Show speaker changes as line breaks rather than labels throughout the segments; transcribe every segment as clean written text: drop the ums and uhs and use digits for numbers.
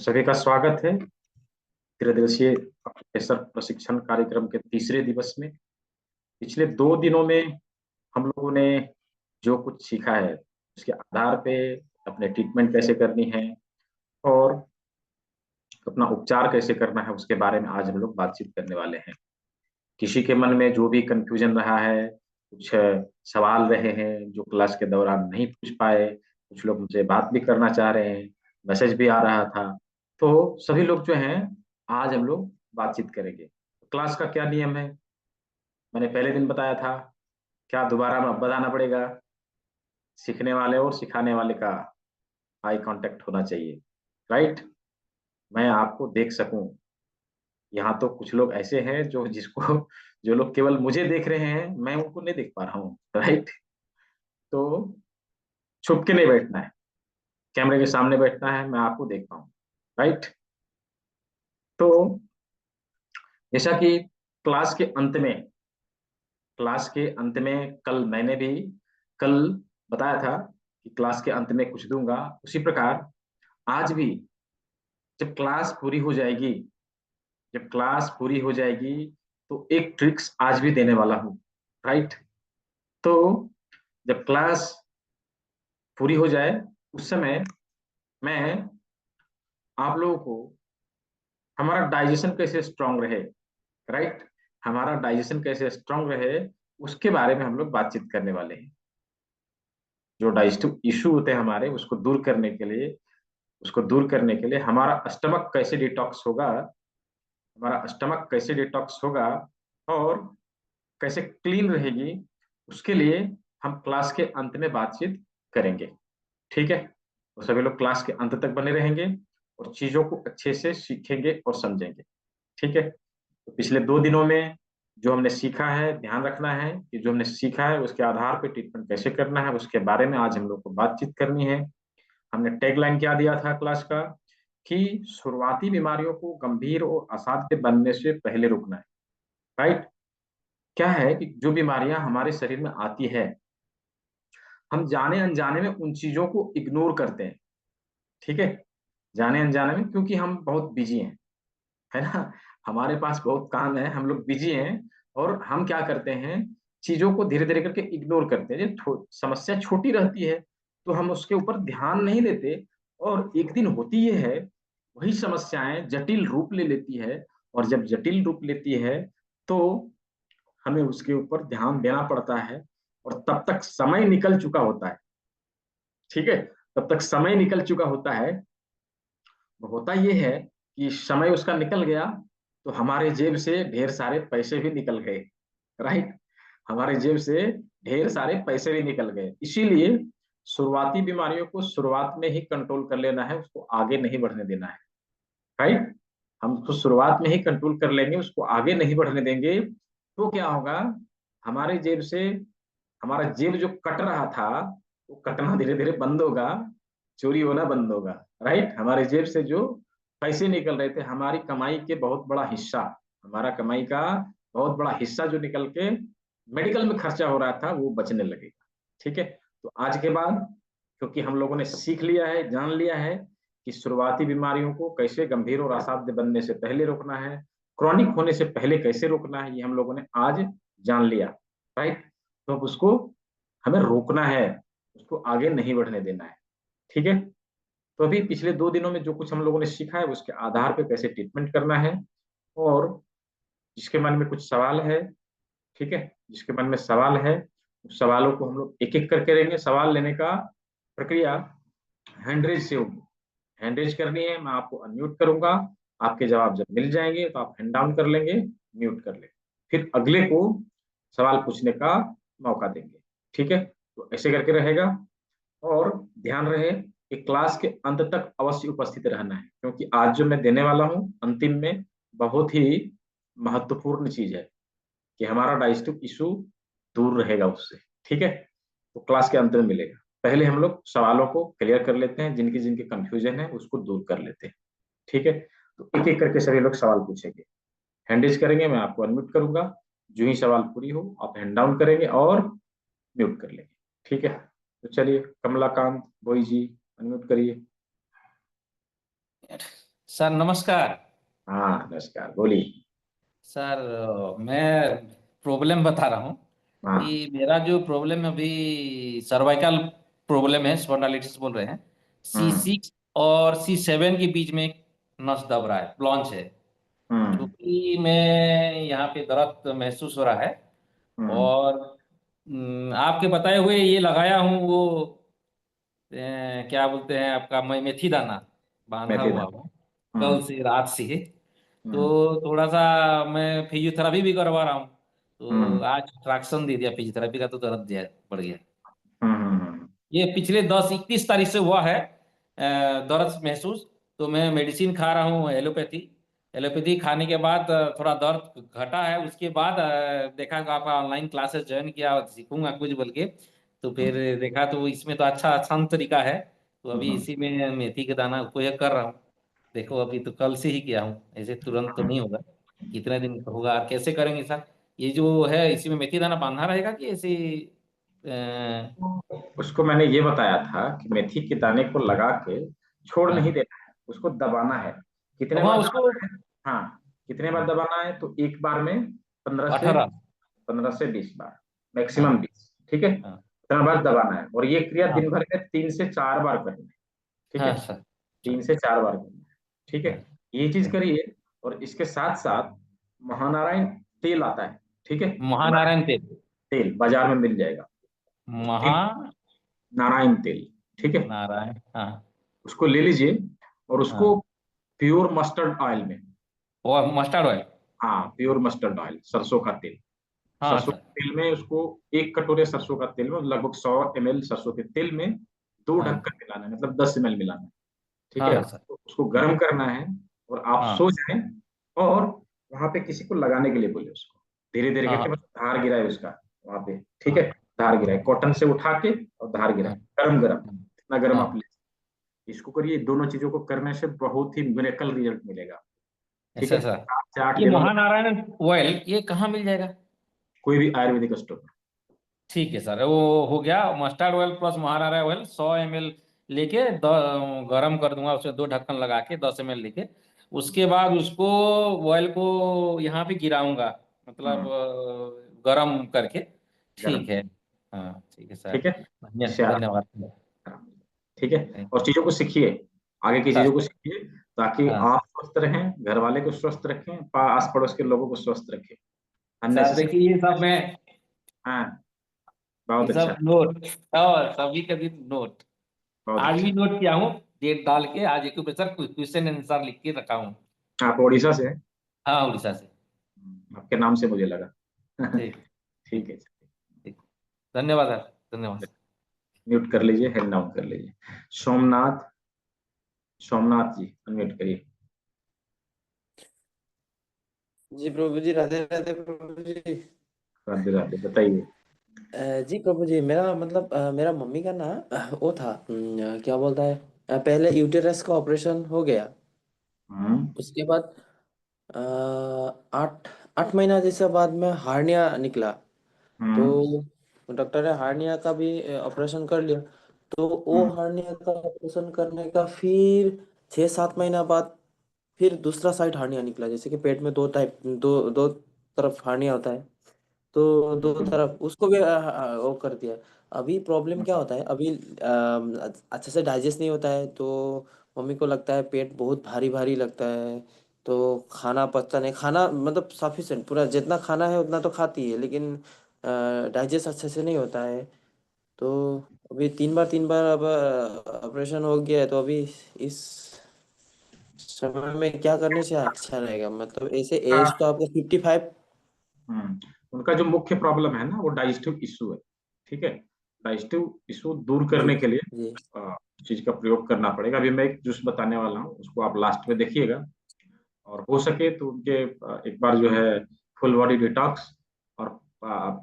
सभी का स्वागत है त्रिदिवसीय प्रोफेसर प्रशिक्षण कार्यक्रम के तीसरे दिवस में। पिछले 2 दिनों में हम लोगों ने जो कुछ सीखा है उसके आधार पे अपने ट्रीटमेंट कैसे करनी है और अपना उपचार कैसे करना है उसके बारे में आज हम लोग बातचीत करने वाले हैं। किसी के मन में जो भी कंफ्यूजन रहा है, कुछ सवाल रहे हैं जो क्लास के दौरान नहीं पूछ पाए, कुछ लोग मुझे बात भी करना चाह रहे हैं, मैसेज भी आ रहा था, तो सभी लोग जो हैं आज हम लोग बातचीत करेंगे। क्लास का क्या नियम है मैंने पहले दिन बताया था, क्या दोबारा बताना पड़ेगा? सीखने वाले और सिखाने वाले का आई कांटेक्ट होना चाहिए, राइट? मैं आपको देख सकूं। यहाँ तो कुछ लोग ऐसे हैं जो लोग केवल मुझे देख रहे हैं, मैं उनको नहीं देख पा रहा हूँ, राइट? तो छुप के नहीं बैठना है, कैमरे के सामने बैठना है, मैं आपको देख पाऊँ, राइट? तो जैसा कि क्लास के अंत में कल मैंने भी कल बताया था कि क्लास के अंत में कुछ दूंगा, उसी प्रकार आज भी जब क्लास पूरी हो जाएगी तो एक ट्रिक्स आज भी देने वाला हूँ, राइट? तो जब क्लास पूरी हो जाए उस समय मैं आप लोगों को हमारा डाइजेशन कैसे स्ट्रांग रहे, राइट, हमारा डाइजेशन कैसे स्ट्रांग रहे उसके बारे में हम लोग बातचीत करने वाले हैं। जो डाइजेस्टिव इशू होते हैं हमारे, उसको दूर करने के लिए हमारा स्टमक कैसे डिटॉक्स होगा और कैसे क्लीन रहेगी, उसके लिए हम क्लास के अंत में बातचीत करेंगे। ठीक है, तो सभी लोग क्लास के अंत तक बने रहेंगे और चीजों को अच्छे से सीखेंगे और समझेंगे। ठीक है, तो पिछले 2 दिनों में जो हमने सीखा है, ध्यान रखना है कि जो हमने सीखा है उसके आधार पर ट्रीटमेंट कैसे करना है उसके बारे में आज हम लोग को बातचीत करनी है। हमने टैगलाइन क्या दिया था क्लास का कि शुरुआती बीमारियों को गंभीर और असाध्य बनने से पहले रोकना है, राइट? क्या है कि जो बीमारियां हमारे शरीर में आती है, हम जाने अनजाने में उन चीजों को इग्नोर करते हैं। ठीक है, जाने अनजाने में, क्योंकि हम बहुत बिजी हैं, है ना, हमारे पास बहुत काम है, हम लोग बिजी हैं और हम क्या करते हैं, चीजों को धीरे धीरे करके इग्नोर करते हैं। समस्या छोटी रहती है तो हम उसके ऊपर ध्यान नहीं देते और एक दिन होती ये है, वही समस्याएं जटिल रूप ले लेती है और जब जटिल रूप लेती है तो हमें उसके ऊपर ध्यान देना पड़ता है और तब तक समय निकल चुका होता है। ठीक है, तब तक समय निकल चुका होता है। होता यह है कि समय उसका निकल गया तो हमारे जेब से ढेर सारे पैसे भी निकल गए, राइट? हमारे जेब से ढेर सारे पैसे भी निकल गए। इसीलिए शुरुआती बीमारियों को शुरुआत में ही कंट्रोल कर लेना है, उसको आगे नहीं बढ़ने देना है, राइट? हम उसको शुरुआत में ही कंट्रोल कर लेंगे, उसको आगे नहीं बढ़ने देंगे तो क्या होगा, हमारे जेब से हमारा जेब जो कट रहा था वो कटना धीरे धीरे बंद होगा, चोरी होना बंद होगा, राइट? हमारे जेब से जो पैसे निकल रहे थे, हमारी कमाई के बहुत बड़ा हिस्सा, हमारा कमाई का बहुत बड़ा हिस्सा जो निकल के मेडिकल में खर्चा हो रहा था वो बचने लगेगा। ठीक है, तो आज के बाद क्योंकि हम लोगों ने सीख लिया है, जान लिया है कि शुरुआती बीमारियों को कैसे गंभीर और असाध्य बनने से पहले रोकना है, क्रॉनिक होने से पहले कैसे रोकना है, ये हम लोगों ने आज जान लिया, राइट? तो अब उसको हमें रोकना है, उसको आगे नहीं बढ़ने देना है। ठीक है, तो अभी पिछले 2 दिनों में जो कुछ हम लोगों ने सीखा है उसके आधार पे कैसे ट्रीटमेंट करना है, और जिसके मन में कुछ सवाल है, ठीक है, जिसके मन में सवाल है उस सवालों को हम लोग एक एक करके करेंगे। सवाल लेने का प्रक्रिया हैंडरेज से होगी, हैंडरेज करनी है, मैं आपको अनम्यूट करूंगा, आपके जवाब जब मिल जाएंगे तो आप हैंड डाउन कर लेंगे, म्यूट कर लेंगे, फिर अगले को सवाल पूछने का मौका देंगे। ठीक है, तो ऐसे करके रहेगा। और ध्यान रहे कि क्लास के अंत तक अवश्य उपस्थित रहना है, क्योंकि आज जो मैं देने वाला हूं अंतिम में बहुत ही महत्वपूर्ण चीज है कि हमारा डाइजेस्टिव इशू दूर रहेगा उससे। ठीक है, तो क्लास के अंत में मिलेगा। पहले हम लोग सवालों को क्लियर कर लेते हैं, जिनकी जिनकी कंफ्यूजन है उसको दूर कर लेते हैं। ठीक है, तो एक एक करके सभी लोग सवाल पूछेंगे, हैंड रेज करेंगे, मैं आपको अनम्यूट करूंगा, जो ही सवाल पूरी हो आप हैंड डाउन करेंगे और म्यूट कर लेंगे। ठीक है, तो चलिए कमलाकांत बोई जी अनम्यूट करिए।
सर नमस्कार।
हाँ नमस्कार, बोलिए।
सर मैं प्रॉब्लम बता रहा हूँ
हाँ।
कि मेरा जो प्रॉब्लम है अभी सर्वाइकल प्रॉब्लम है, स्पॉन्डिलाइटिस बोल रहे हैं।
हम्म।
C6 और C7 के बीच में एक नस दब रहा है, ब्लॉन्च है।
हम्म।
क्योंकि मैं यहाँ पे दर्द महसूस हो रहा है।
हम्म।
और आपके बताए हुए ये लगाया हूँ वो क्या बोलते हैं आपका, मैं मेथी दाना बांधा
मेथी
हुआ
दाना।
हूँ कल
हम्म।
से, रात से।
हम्म।
तो थोड़ा सा मैं फिजियोथेरेपी भी करवा रहा हूँ। तो
हम्म।
आज ट्रैक्शन दे दिया फिजियोथेरेपी का, तो दर्द बढ़ गया।
हम्म।
ये पिछले 10-31 तारीख से हुआ है दर्द महसूस। तो मैं मेडिसिन खा रहा हूँ, एलोपैथी। एलोपैथी खाने के बाद थोड़ा दर्द घटा है। उसके बाद देखा कि आपका ऑनलाइन क्लासेस ज्वाइन किया, सीखूंगा कुछ बोल के। तो फिर देखा तो इसमें तो अच्छा आसान तरीका है। तो अभी
हम्म।
इसी में मेथी के दाना उपयोग कर रहा हूँ। देखो अभी तो कल से ही किया हूँ, ऐसे तुरंत तो नहीं होगा। कितने दिन होगा और कैसे करेंगे सर? ये जो है इसी में मेथी दाना बांधना रहेगा कि ऐसे
उसको मैंने ये बताया था कि मेथी के दाने को लगा के छोड़ नहीं
हाँ
देना है, उसको दबाना है। कितने
हाँ
बार
उसको।
दबाना है? हाँ, कितने बार दबाना है? तो एक बार में 15 से
18।
20 बार, मैक्सिमम
हाँ
20। ठीक है,
हाँ
इतना बार दबाना है। और ये क्रिया दिन
हाँ
भर में 3 से 4 बार करनी है। ठीक है,
हाँ सर।
तीन
चलो।
से चार बार करना है। ठीक है,
हाँ
ये चीज
हाँ।
करिए। और इसके साथ साथ महानारायण तेल आता है। ठीक है,
महानारायण तेल।
तेल बाजार में मिल जाएगा। वो तेल,
महानारायण।
नारायण तेल। ठीक है,
हाँ
उसको ले लीजिए और उसको
हाँ।
प्योर मस्टर्ड ऑयल में।
और मस्टर्ड ऑयल।
हाँ, प्योर मस्टर्ड ऑयल, सरसों का तेल।
हाँ
सरसों
सर।
के तेल में उसको, 1 कटोरे सरसों का तेल में लगभग 100 ml सरसों के तेल में दो
हाँ
ढक्कन मिलाना है, मतलब 10 ml मिलाना है। ठीक
हाँ
है,
हाँ सर।
तो उसको गर्म करना है और आप
हाँ
सो जाएं। और वहां पे किसी को लगाने के लिए बोले उसको, धीरे धीरे
हाँ
करके,
हाँ
बस धार गिराए उसका वहां पे। ठीक है,
हाँ
धार गिराए कॉटन से उठा के, और धार गिराए
हाँ
गरम गरम, इतना गर्म आप
हाँ।
ले। इसको करिए, दोनों चीजों को करने से बहुत ही मिरेकल रिजल्ट मिलेगा। ठीक
ऐसा
है,
सर।
7 से 8
ये
दिनों में।
महानारायण ऑयल ये कहाँ मिल जाएगा?
कोई भी आयुर्वेदिक स्टोर में।
ठीक है सर, वो हो गया। मस्टर्ड ऑयल प्लस महारारा ऑयल 100 ml लेके गरम कर दूंगा, उसमें 2 ढक्कन लगा के 10 ml लेके। उसके बाद उसको ऑयल को यहाँ पे गिराऊंगा, मतलब
हम्म,
गरम करके।
गरम।
ठीक है। हाँ ठीक है सर।
ठीक है, इससे आराम
धन्यवाद।
आराम मिलेगा। ठीक है,
थैंक
और चीजों को सीखिए, आगे की
सर।
चीजों को सीखिए, ताकि
हाँ
आप स्वस्थ रहें, घर वाले को स्वस्थ रखें, आस पड़ोस के लोगों को स्वस्थ रखें।
Sir,
unnecessary.
देखिए ये सब मैं,
हाँ,
ये
बहुत अच्छा।
सब नोट, और सभी का भी नोट,
बहुत
आज
अच्छा।
भी नोट किया हूँ। डेट डाल के आज एक सर क्वेश्चन आंसर लिख के रखा हूँ।
आप उड़ीसा से हैं?
हाँ उड़ीसा से।
आपके नाम से मुझे लगा।
ठीक। ठीक।
ठीक है।
ठीक। धन्यवाद सर, धन्यवाद।
म्यूट कर लीजिए, हैंड डाउन कर लीजिए। सोमनाथ, सोमनाथ जी अनम्यूट करिए।
जी प्रभु जी, राधे राधे प्रभु जी।
राधे राधे, बताइए।
जी प्रभु जी, मेरा मतलब मेरा मम्मी का ना वो था, क्या बोलता है, पहले यूटेरस का ऑपरेशन हो गया।
हम्म।
उसके बाद 8 8 महीना जैसे बाद में हार्निया निकला। तो
हम्म।
डॉक्टर ने हार्निया का भी ऑपरेशन कर लिया। तो वो
हम्म।
हार्निया का ऑपरेशन करने का फिर 6 7 महीना बाद फिर दूसरा साइड हार्निया निकला, जैसे कि पेट में दो टाइप, दो दो तरफ हार्निया होता है। तो दो
हम्म।
तरफ उसको भी वो कर दिया। अभी प्रॉब्लम क्या होता है, अभी अच्छे से डाइजेस्ट नहीं होता है। तो मम्मी को लगता है पेट बहुत भारी भारी लगता है। तो खाना पचता नहीं, खाना मतलब सफिशिएंट पूरा जितना खाना है उतना तो खाती है, लेकिन डाइजेस्ट अच्छे से नहीं होता है। तो अभी 3 बार अब ऑपरेशन हो गया है। तो अभी इस समय में क्या करने से अच्छा रहेगा, मतलब ऐसे एज तो आपका 55।
उनका जो मुख्य प्रॉब्लम है ना, वो डाइजेस्टिव इशू है। ठीक है, डाइजेस्टिव इशू दूर
जी
करने के लिए
जी
उस चीज का प्रयोग करना पड़ेगा। अभी मैं एक जूस बताने वाला हूँ, उसको आप लास्ट में देखिएगा। और हो सके तो उनके एक बार जो है फुल बॉडी डिटॉक्स, और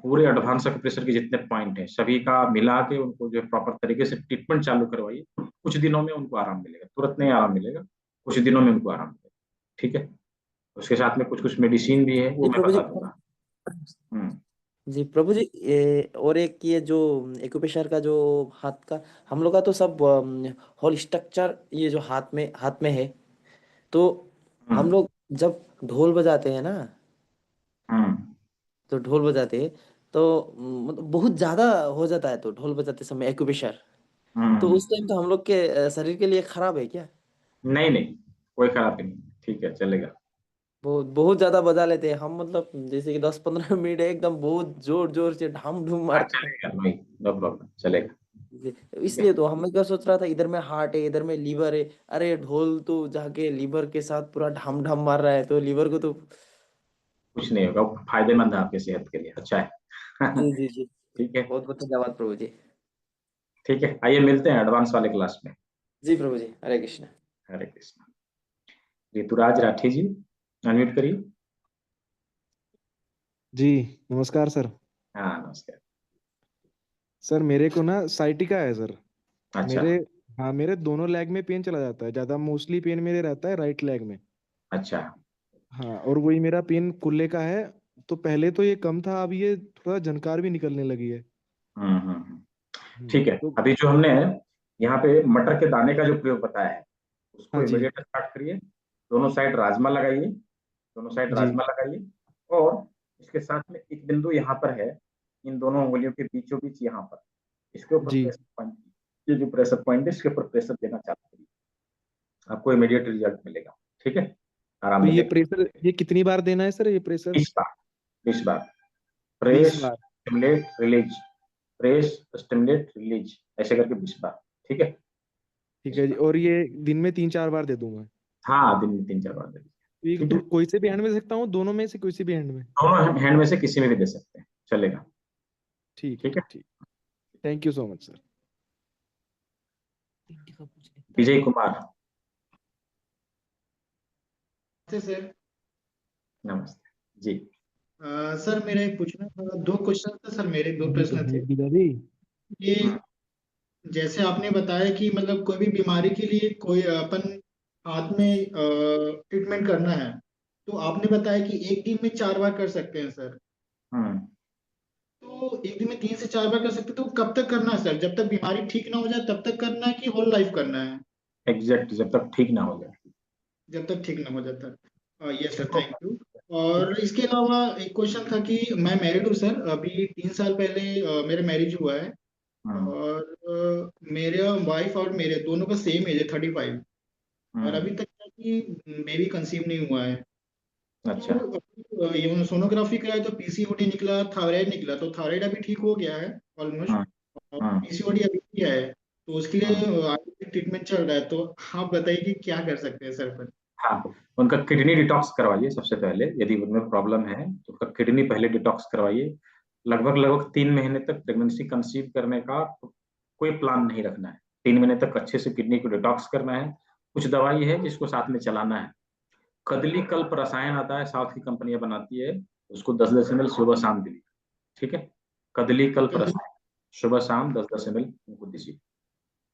पूरे एडवांस प्रेशर के जितने पॉइंट हैं सभी का मिला के उनको जो है प्रॉपर तरीके से ट्रीटमेंट चालू करवाइए। कुछ दिनों में उनको आराम मिलेगा, तुरंत नहीं आराम मिलेगा, कुछ दिनों में उनको आराम मिलेगा। ठीक है, उसके साथ में कुछ कुछ मेडिसिन भी है, वो
जी
मैं
प्रभु जी।
बता दूंगा। हम्म।
जी प्रभु जी, ये और एक ये जो एक्यूप्रेशर का जो हाथ का, हम लोग का तो सब होल स्ट्रक्चर ये जो हाथ में है। तो हम
हम्म
लोग जब ढोल बजाते हैं ना,
हम्म
तो ढोल बजाते हैं तो मतलब बहुत ज्यादा हो जाता है, तो ढोल बजाते समय एक्यूप्रेशर, तो
हम्म।
उस टाइम तो हम लोग के शरीर के लिए खराब है क्या?
नहीं नहीं, कोई खराबी नहीं, ठीक है, चलेगा।
बहुत बहुत ज्यादा बजा लेते हैं हम, मतलब जैसे कि 10-15 मिनट एकदम बहुत जोर जोर से ढाम ढूम
हाँ
मारते हैं।
चलेगा, नहीं, नो प्रॉब्लम, चलेगा। ठीक है,
इसलिए तो हम क्या सोच रहा था, इधर में हार्ट है इधर में लीवर है, अरे ढोल तो जाके लीवर के साथ पूरा ढाम ढाम मार रहा है, तो लीवर को तो।
कुछ नहीं होगा, वो फायदेमंद है आपकी सेहत के लिए, अच्छा है।
जी जी जी।
ठीक है।
बहुत बहुत धन्यवाद प्रभु जी।
ठीक है, आइए मिलते हैं एडवांस वाले क्लास में।
जी प्रभु जी, हरे कृष्ण।
हरे कृष्णा। ऋतुराज राठी जी, अनम्यूट करिए।
जी नमस्कार सर।
हाँ नमस्कार।
सर मेरे को ना साइटिका है सर।
अच्छा
मेरे, हाँ मेरे दोनों लेग में पेन चला जाता है, ज्यादा मोस्टली पेन मेरे रहता है राइट लेग में।
अच्छा।
हाँ, और वही मेरा पेन कुल्ले का है। तो पहले तो ये कम था, अब ये थोड़ा झनकार भी निकलने लगी है।
हम्म। ठीक है,
तो
अभी जो हमने यहाँ पे मटर के दाने का जो प्रयोग बताया है, उसको
हाँ जी।
इमीडिएट स्टार्ट करिए। दोनों साइड राजमा लगाइए, दोनों साइड
जी
राजमा लगाइए। और इसके साथ में एक बिंदु यहाँ पर है, इन दोनों उंगलियों के बीचों बीच यहाँ पर, इसके ऊपर
जी।
प्रेशर पॉइंट, ये जो प्रेशर पॉइंट है इसके ऊपर प्रेशर देना चालू करिए, आपको इमीडिएट रिजल्ट मिलेगा। ठीक है, आराम
तो ये
मिलेगा।
प्रेशर, ये कितनी बार देना है सर ये प्रेशर?
20 बार, 20 बार।
20
प्रेस,
बार
stimulate, release, press, stimulate, release, ऐसे करके 20 बार। ठीक है,
ठीक
20
है जी।
बार।
और ये दिन में 3-4 बार दे दूंगा?
हाँ, दिन में 3-4 बार दे दीजिए।
तो ये
ठीक है,
कोई से भी हैंड में दे सकता हूँ, दोनों में से कोई से भी हैंड में?
दोनों हैंड में से किसी में भी दे सकते हैं, चलेगा।
ठीक है
ठीक
जी,
है।
ठीक। Thank you so much sir.
Vijay Kumar,
नमस्ते सर।
नमस्ते जी।
सर मेरा एक पूछना था, दो क्वेश्चन था सर, मेरे दो प्रश्न थे
दादी।
कि जैसे आपने बताया कि मतलब कोई भी बीमारी के लिए कोई अपन हाथ में ट्रीटमेंट करना है, तो आपने बताया कि एक दिन में 4 बार कर सकते हैं सर।
हम्म।
तो एक दिन में 3 से 4 बार कर सकते हैं, तो कब तक करना है सर? जब तक बीमारी ठीक ना हो जाए तब तक करना है कि होल लाइफ करना है?
एग्जैक्ट, जब तक ठीक ना हो जाए।
जब तक ठीक ना हो जाता। Yes sir, thank you. और इसके अलावा एक क्वेश्चन था कि मैं मैरिड हूँ सर, अभी 3 साल पहले मेरा मैरिज हुआ है।
हम्म
और मेरे वाइफ और मेरे दोनों का सेम एज है, 35। और
हम्म।
अभी तक क्या कि बेबी कंसीव नहीं हुआ है।
अच्छा।
तो ये सोनोग्राफी कराए तो पीसीओडी निकला, थायराइड निकला, तो थायराइड अभी ठीक हो गया है ऑलमोस्ट।
हम्म
और
हम्म
पीसीओडी अभी भी है, तो उसके
हम्म।
लिए आगे ट्रीटमेंट चल रहा है। तो आप बताइए कि क्या कर सकते हैं सर पर?
हाँ, उनका किडनी डिटॉक्स करवाइए सबसे पहले, यदि उनमें प्रॉब्लम है तो उनका किडनी पहले डिटॉक्स करवाइए। लगभग लगभग 3 महीने तक प्रेगनेंसी कंसीव करने का कोई प्लान नहीं रखना है। 3 महीने तक अच्छे से किडनी को डिटॉक्स करना है। कुछ दवाई है जिसको साथ में चलाना है। कदली कल्प रसायन आता है, साउथ की कंपनियां बनाती है, उसको 10-10 ml सुबह शाम दीजिए। ठीक है, कदली कल्प रसायन सुबह शाम 10-10 ml उनको दीजिए।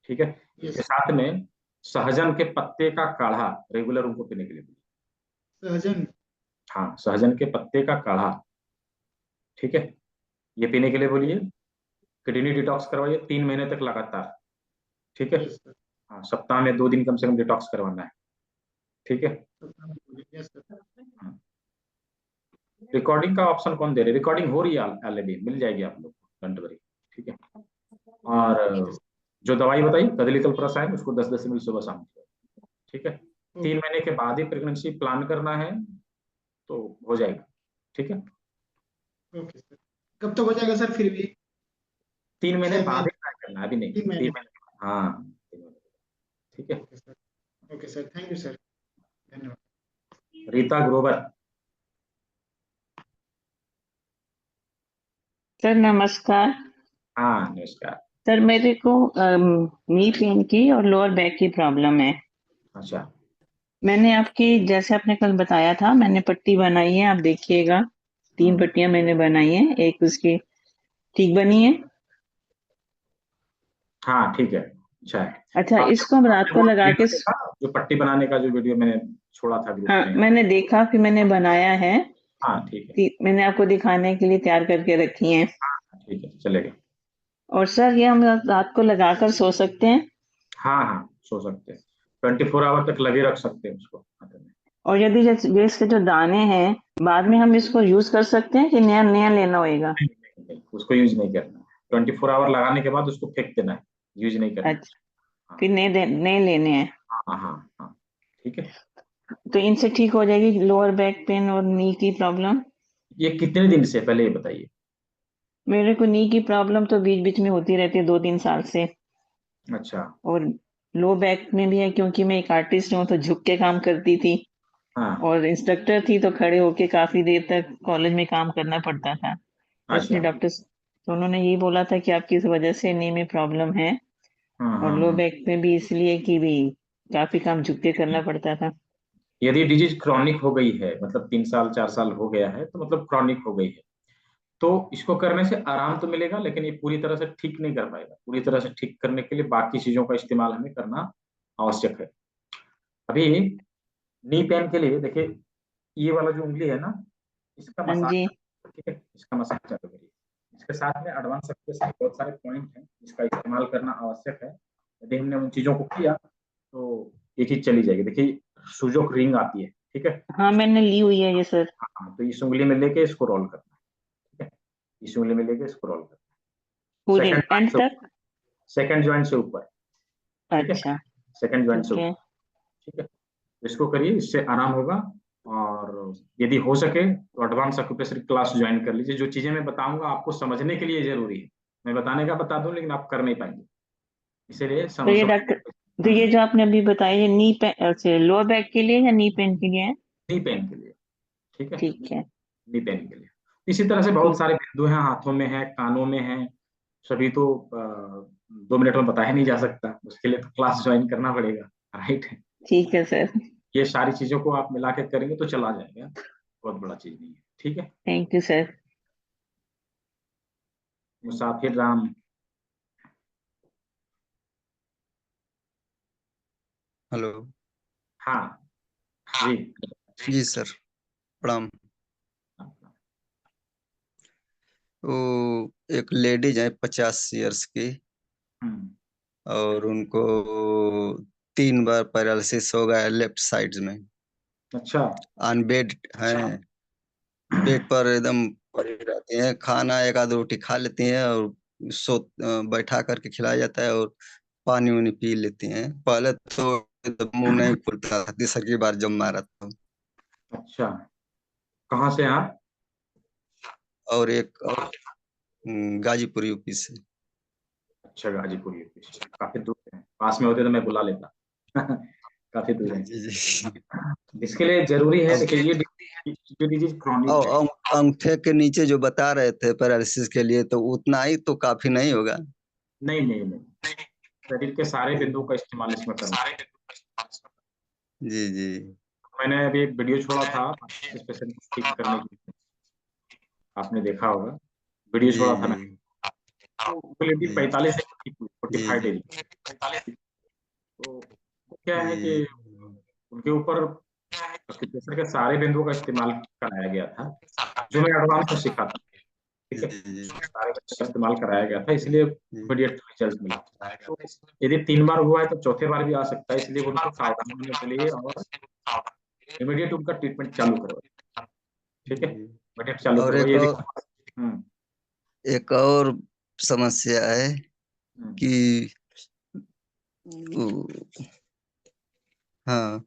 ठीक है, इसके
यस।
साथ में सहजन के पत्ते का काढ़ा रेगुलर उनको पीने के लिए दीजिए।
सहजन।
हाँ, सहजन के पत्ते का काढ़ा, ठीक है, ये पीने के लिए बोलिए। किडनी डिटॉक्स करवाइए 3 महीने तक लगातार। ठीक है।
Yes sir.
हाँ, सप्ताह में 2 दिन कम से कम डिटॉक्स करवाना है। ठीक है।
Yes sir.
रिकॉर्डिंग का ऑप्शन कौन दे रहे? रिकॉर्डिंग हो रही है ऑलरेडी, मिल जाएगी आप लोग को, डोंट वरी। ठीक है। और जो दवाई बताई कदली कल्परस है, उसको 10-10 ml सुबह शाम की। ठीक है, 3 महीने के बाद ही प्रेगनेंसी प्लान करना है तो हो जाएगा। ठीक है,
ओके सर। कब तक हो जाएगा सर फिर भी?
3 महीने
6 महीने?
बाद ही ट्राई करना है, अभी नहीं,
3 महीने?
3 महीने के बाद। हाँ, 3 महीने। ठीक है।
Okay sir. Okay sir, thank you sir, धन्यवाद।
रीता ग्रोवर।
सर नमस्कार।
हाँ नमस्कार।
सर मेरे को नी पेन की और लोअर बैक की प्रॉब्लम है।
अच्छा।
मैंने आपकी, जैसे आपने कल बताया था, मैंने पट्टी बनाई है, आप देखिएगा। 3 पट्टियां मैंने बनाई है, एक उसकी ठीक बनी है।
हाँ ठीक है, अच्छा है।
अच्छा,
आप
इसको हम रात
आपने
को
वो
लगा
वीडियो
के
देखा जो पट्टी बनाने का, जो वीडियो मैंने छोड़ा था ग्रुप
हाँ,
में?
मैंने देखा, फिर मैंने बनाया है।
हाँ ठीक है।
मैंने आपको दिखाने के लिए तैयार करके रखी है।
ठीक है, चलेगा।
और सर ये हम रात को लगाकर सो सकते हैं?
हाँ हाँ, सो सकते हैं। 24 आवर तक लगे रख सकते हैं उसको हाथ में।
और यदि जैसे ये इसके जो दाने हैं बाद में हम इसको यूज कर सकते हैं कि नया नया लेना होएगा?
नहीं, उसको यूज नहीं करना। 24 आवर लगाने के बाद उसको फेंक देना है, यूज नहीं करना है।
अच्छा, फिर नए लेने हैं।
हाँ हाँ हाँ, ठीक है।
तो इनसे ठीक हो जाएगी लोअर बैक पेन और नी की प्रॉब्लम?
ये कितने दिन से, पहले ये बताइए।
मेरे को नी की प्रॉब्लम तो बीच बीच में होती रहती है 2-3 साल से,
अच्छा।
और लो बैक में भी है क्योंकि मैं एक आर्टिस्ट हूँ तो झुक के काम करती थी,
हाँ।
और इंस्ट्रक्टर थी तो खड़े होके काफी देर तक कॉलेज में काम करना पड़ता था। तो इसलिए
अच्छा।
डॉक्टर तो उन्होंने यही बोला था कि आपकी इस वजह से नी में प्रॉब्लम है,
हाँ
और
हाँ
लो
हाँ।
बैक में भी इसलिए कि भी काफी काम झुक के करना पड़ता था।
यदि डिजीज क्रॉनिक हो गई है, मतलब 3 साल 4 साल हो गया है, तो मतलब क्रॉनिक हो गई है, तो इसको करने से आराम तो मिलेगा, लेकिन ये पूरी तरह से ठीक नहीं कर पाएगा। पूरी तरह से ठीक करने के लिए बाकी चीजों का इस्तेमाल हमें करना आवश्यक है। अभी नी पेन के लिए देखिए, ये वाला जो उंगली है ना, इसका
हाँ
मसाज,
जी।
ठीक है, इसका मसाज चालू करिए। इसके साथ में एडवांस एक्सरसाइज बहुत सारे पॉइंट हैं जिसका इस्तेमाल करना आवश्यक है। यदि हमने उन चीजों को किया तो ये चीज चली जाएगी। देखिए, सुजोक रिंग आती है, ठीक है।
हाँ मैंने ली हुई है ये सर।
हाँ, तो इस उंगली में लेके इसको रोल करना है, ठीक है। इस उंगली में लेके इसको रोल करना है,
पूरे एंड तक?
सेकंड ज्वाइंट से ऊपर, ठीक है,
अच्छा
सेकंड ज्वाइंट से
ठीक
ऊपर,
है।
ठीक है। इसको करिए, इससे आराम होगा। और यदि हो सके तो एडवांस एक्यूप्रेशर क्लास ज्वाइन कर लीजिए। जो चीजें मैं बताऊंगा आपको समझने के लिए जरूरी है। मैं बताने का बता दूं लेकिन आप कर नहीं पाएंगे, इसीलिए
तो ये
समझ।
डॉक्टर, तो ये जो आपने अभी बताया ये नी पेन, अच्छा लोअर बैक के लिए या नी पेन के लिए है?
नी पेन के लिए, ठीक है,
ठीक है।
नी पेन के लिए। इसी तरह से बहुत
ठीक।
सारे बिंदु हैं, हाथों में है, कानों में है। सभी तो 2 मिनट में बताया नहीं जा सकता, उसके लिए तो क्लास ज्वाइन करना पड़ेगा, राइट।
ठीक है सर।
ये सारी चीजों को आप मिला के करेंगे तो चला जाएगा, बहुत बड़ा चीज नहीं है, ठीक है।
Thank you sir.
Musafir Ram.
Hello.
हाँ जी।
जी सर, प्रणाम। वो एक लेडीज है 50 ईयर्स की,
हम्म,
और उनको 3 बार पैरालिसिस हो गया है लेफ्ट साइड में।
अच्छा।
ऑन बेड हैं, बेड पर एकदम पड़ी रहती हैं। खाना एक आध रोटी खा लेती हैं, और बैठा करके खिलाया जाता है, और पानी उनी पी लेती हैं। पहले तो एकदम मुंह नहीं खुलता था, तीसरी बार जब मारा था।
अच्छा, कहाँ से आप?
और एक और गाजीपुर यूपी से।
अच्छा, गाजीपुर यूपी से। काफी दूर है, पास में होते तो मैं बुला लेता। काफी दूर है।
जी जी।
इसके लिए जरूरी है,
अब
देखिए ये डिजीज क्रॉनिक है।
अंगूठे के नीचे जो बता रहे थे पैरालिसिस के लिए, तो उतना ही तो काफी नहीं होगा?
नहीं नहीं नहीं, शरीर के सारे बिंदुओं का इस्तेमाल इसमें करना है।
जी जी।
मैंने अभी एक वीडियो छोड़ा था इस पेशेंट को ठीक करने के लिए, आपने देखा होगा, वीडियो
जी
छोड़ा था
जी।
मैंने। तो लेडी
जी
45 दिन की थी,
जी
45
जी।
डेज। तो क्या है कि
जी
उनके ऊपर एक्यूप्रेशर के सारे बिंदुओं का इस्तेमाल कराया गया था, जो मैं एडवांस में सीखा था, ठीक है।
जी
सारे बिंदुओं का इस्तेमाल कराया गया था, इसलिए
जी।
इमीडिएट रिजल्ट मिला। तो यदि 3 बार हुआ है तो चौथे बार भी आ सकता है, इसलिए उनको सावधान होने के लिए और इमीडिएट उनका ट्रीटमेंट चालू करो, ठीक है,
जी।
इमीडिएट चालू
और
करो यदि। हम्म
एक और समस्या है
हम्म,
कि वो- हाँ,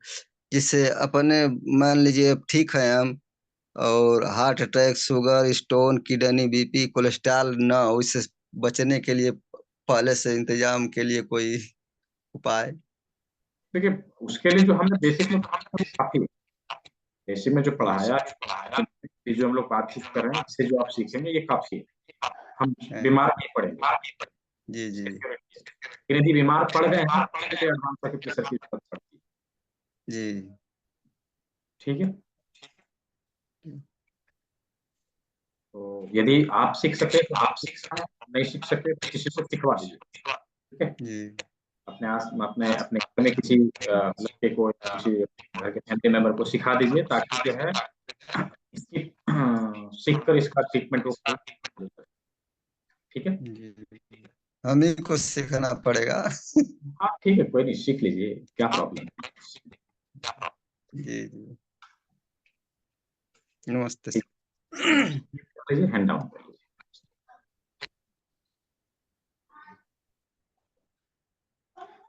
जिससे अपने मान लीजिए अब ठीक है हम, और heart attack, sugar, stone, kidney, BP, cholesterol ना हो, इससे बचने के लिए पहले से इंतजाम के लिए कोई उपाय?
देखिए, उसके लिए जो हमने बेसिक में काफी, बेसिक में जो पढ़ाया, ये जो हम लोग बातचीत कर रहे हैं, इससे जो आप सीखेंगे ये काफी है। हम
है।
बीमार नहीं पड़ेंगे,
जी जी।
लेकिन यदि बीमार पड़ गए हैं तो एडवांस एक्यूप्रेशर की जरूरत पड़ती है,
जी
ठीक है। तो यदि आप सीख सके तो आप सीखें, नहीं सीख सके तो किसी को सिखवा दीजिए, ठीक है।
जी।
अपने आस अपने अपने घर में किसी लड़के को, किसी घर के फैमिली मेंबर को सिखा दीजिए, ताकि जो है इसकी सीख कर इसका ट्रीटमेंट हो, ठीक है।
जी हम ही को सीखना पड़ेगा।
हाँ ठीक है, कोई नहीं, सीख लीजिए, क्या प्रॉब्लम है।
जी जी, नमस्ते
ठीक,
सर।
कर लीजिए, हैंड डाउन कर लीजिए।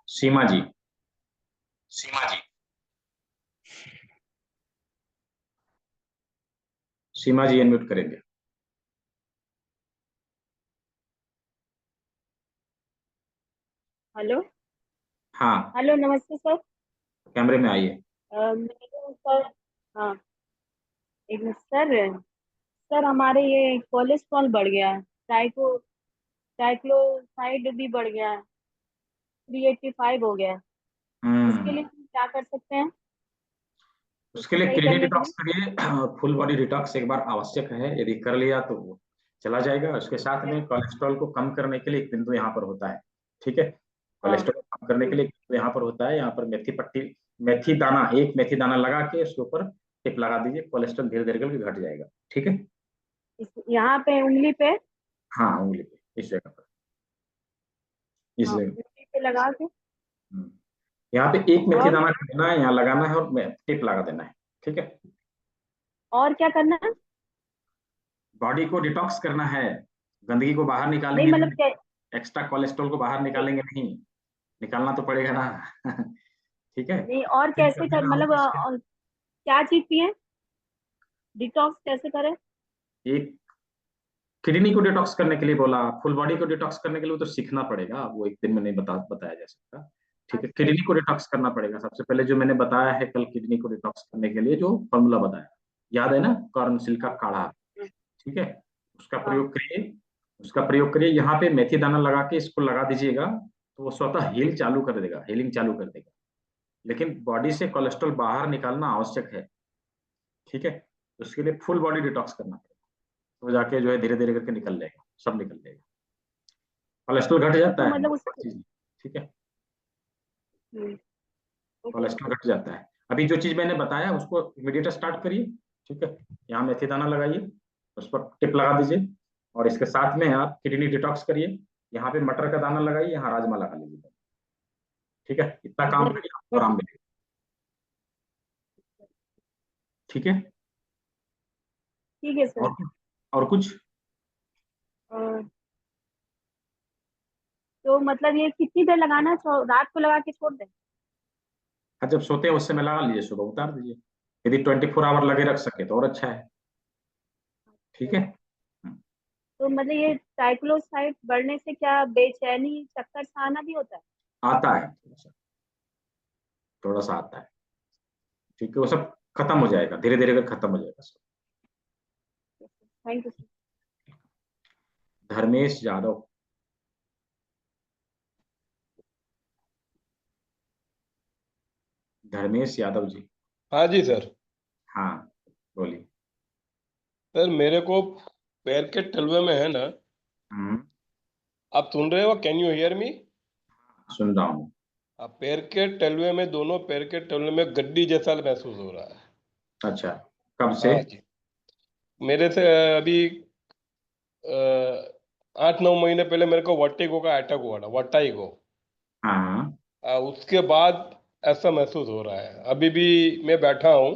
सीमा जी, सीमा जी, सीमा जी अनम्यूट करेंगे।
हेलो।
हाँ,
हेलो, नमस्ते सर।
कैमरे में आइए।
मेरे सर, हाँ, एक मिनट सर। सर हमारे ये कोलेस्ट्रॉल बढ़ गया है, ट्राइक्लोसाइड भी बढ़ गया है, 385 हो गया है। इसके
हम्म,
लिए हम क्या कर सकते हैं
उसके लिए
सही
किडनी
करने के
डिटॉक्स
लिए?
करिए। फुल बॉडी डिटॉक्स एक बार आवश्यक है, यदि कर लिया तो वो चला जाएगा। उसके साथ में कोलेस्ट्रॉल को कम करने के लिए एक बिंदु यहाँ पर होता है, ठीक है।
हाँ।
कोलेस्ट्रॉल को कम करने के लिए एक बिंदु यहाँ पर होता है, यहाँ पर मेथी पट्टी, मेथी दाना, एक मेथी दाना लगा के उसके ऊपर टिप लगा दीजिए, कोलेस्ट्रॉल धीरे धीरे करके घट जाएगा, ठीक है।
यहाँ पे उंगली पे।
हाँ, उंगली पे, इस जगह पर, इस
हाँ,
जगह।
उंगली पे लगा के।
यहाँ पे एक मेथी
और
दाना लेना है, यहाँ लगाना है और टिप लगा देना है, ठीक है।
और क्या करना है?
बॉडी को डिटॉक्स करना है, गंदगी को बाहर
नहीं
निकालेंगे
मतलब
नहीं, एक्स्ट्रा कोलेस्ट्रॉल को बाहर निकालेंगे नहीं, निकालना तो पड़ेगा ना। ठीक है।
नहीं, और
फिर
कैसे कर,
करने का
मतलब
होगा इसके
क्या चीज पिए? डिटॉक्स कैसे करें?
एक, किडनी को डिटॉक्स करने के लिए बोला, फुल बॉडी को डिटॉक्स करने के लिए वो तो सीखना पड़ेगा, वो एक दिन में नहीं बताया जा सकता। ठीक है,
अच्छा
किडनी को
अच्छा।
डिटॉक्स करना पड़ेगा सबसे पहले, जो मैंने बताया है कल, किडनी को डिटॉक्स करने के लिए जो फॉर्मूला बताया, याद है ना, कॉर्नसिल का
हाँ
काढ़ा,
हाँ
ठीक है, उसका
हाँ।
प्रयोग करिए। उसका प्रयोग करिए, यहाँ पे मेथी दाना लगा के इसको लगा दीजिएगा, तो वो स्वतः हील चालू कर देगा, हीलिंग चालू कर देगा। लेकिन बॉडी से कोलेस्ट्रॉल बाहर निकालना आवश्यक है, ठीक है। तो उसके लिए फुल बॉडी डिटॉक्स करना पड़ेगा, तो जाके जो है धीरे धीरे करके निकल जाएगा, सब निकल जाएगा, कोलेस्ट्रॉल घट जाता
तो
है,
मतलब
कोई चीज नहीं, ठीक है,
हम्म, ओके सर।
कोलेस्ट्रॉल घट जाता है। अभी जो चीज मैंने बताया उसको इमीडिएट स्टार्ट करिए, ठीक है। यहाँ मेथी दाना लगाइए, उस पर टिप लगा दीजिए, और इसके साथ में आप किडनी डिटॉक्स करिए, यहाँ पे मटर का दाना लगाइए, यहाँ राजमा लगा लीजिए, ठीक है। इतना काम
धन
करिए, आपको आराम मिलेगा, ठीक है।
ठीक है सर।
और कुछ
अ, तो मतलब ये कितनी देर लगाना है? रात को लगा के छोड़ दें?
जब सोते हैं उस समय लगा लीजिए, सुबह उतार दीजिए, यदि 24 आवर लगे रख सके तो और अच्छा है, ठीक है।
तो मतलब ये ट्राइक्लोसाइड बढ़ने से क्या बेचैनी, चक्कर सा आना भी होता है?
आता है थोड़ा सा आता है, ठीक है, वो सब खत्म हो जाएगा, धीरे धीरे कर खत्म हो जाएगा सब।
Thank you sir.
Dharmesh Yadav, Dharmesh Yadav ji,
हाँ जी सर।
हाँ बोलिए।
सर मेरे को पैर के तलवे में है ना,
हम्म,
आप सुन रहे हो? Can you hear me?
सुन रहा हूँ।
आप पैर के तलवे में, दोनों पैर के तलवे में गड्डी जैसा महसूस हो रहा है।
अच्छा, कब से?
हाँ जी। मेरे से अभी 8-9 महीने पहले मेरे को वर्टिगो का अटैक हुआ था, वर्टाइगो।
हाँ हाँ
उसके बाद ऐसा महसूस हो रहा है। अभी भी मैं बैठा हूँ,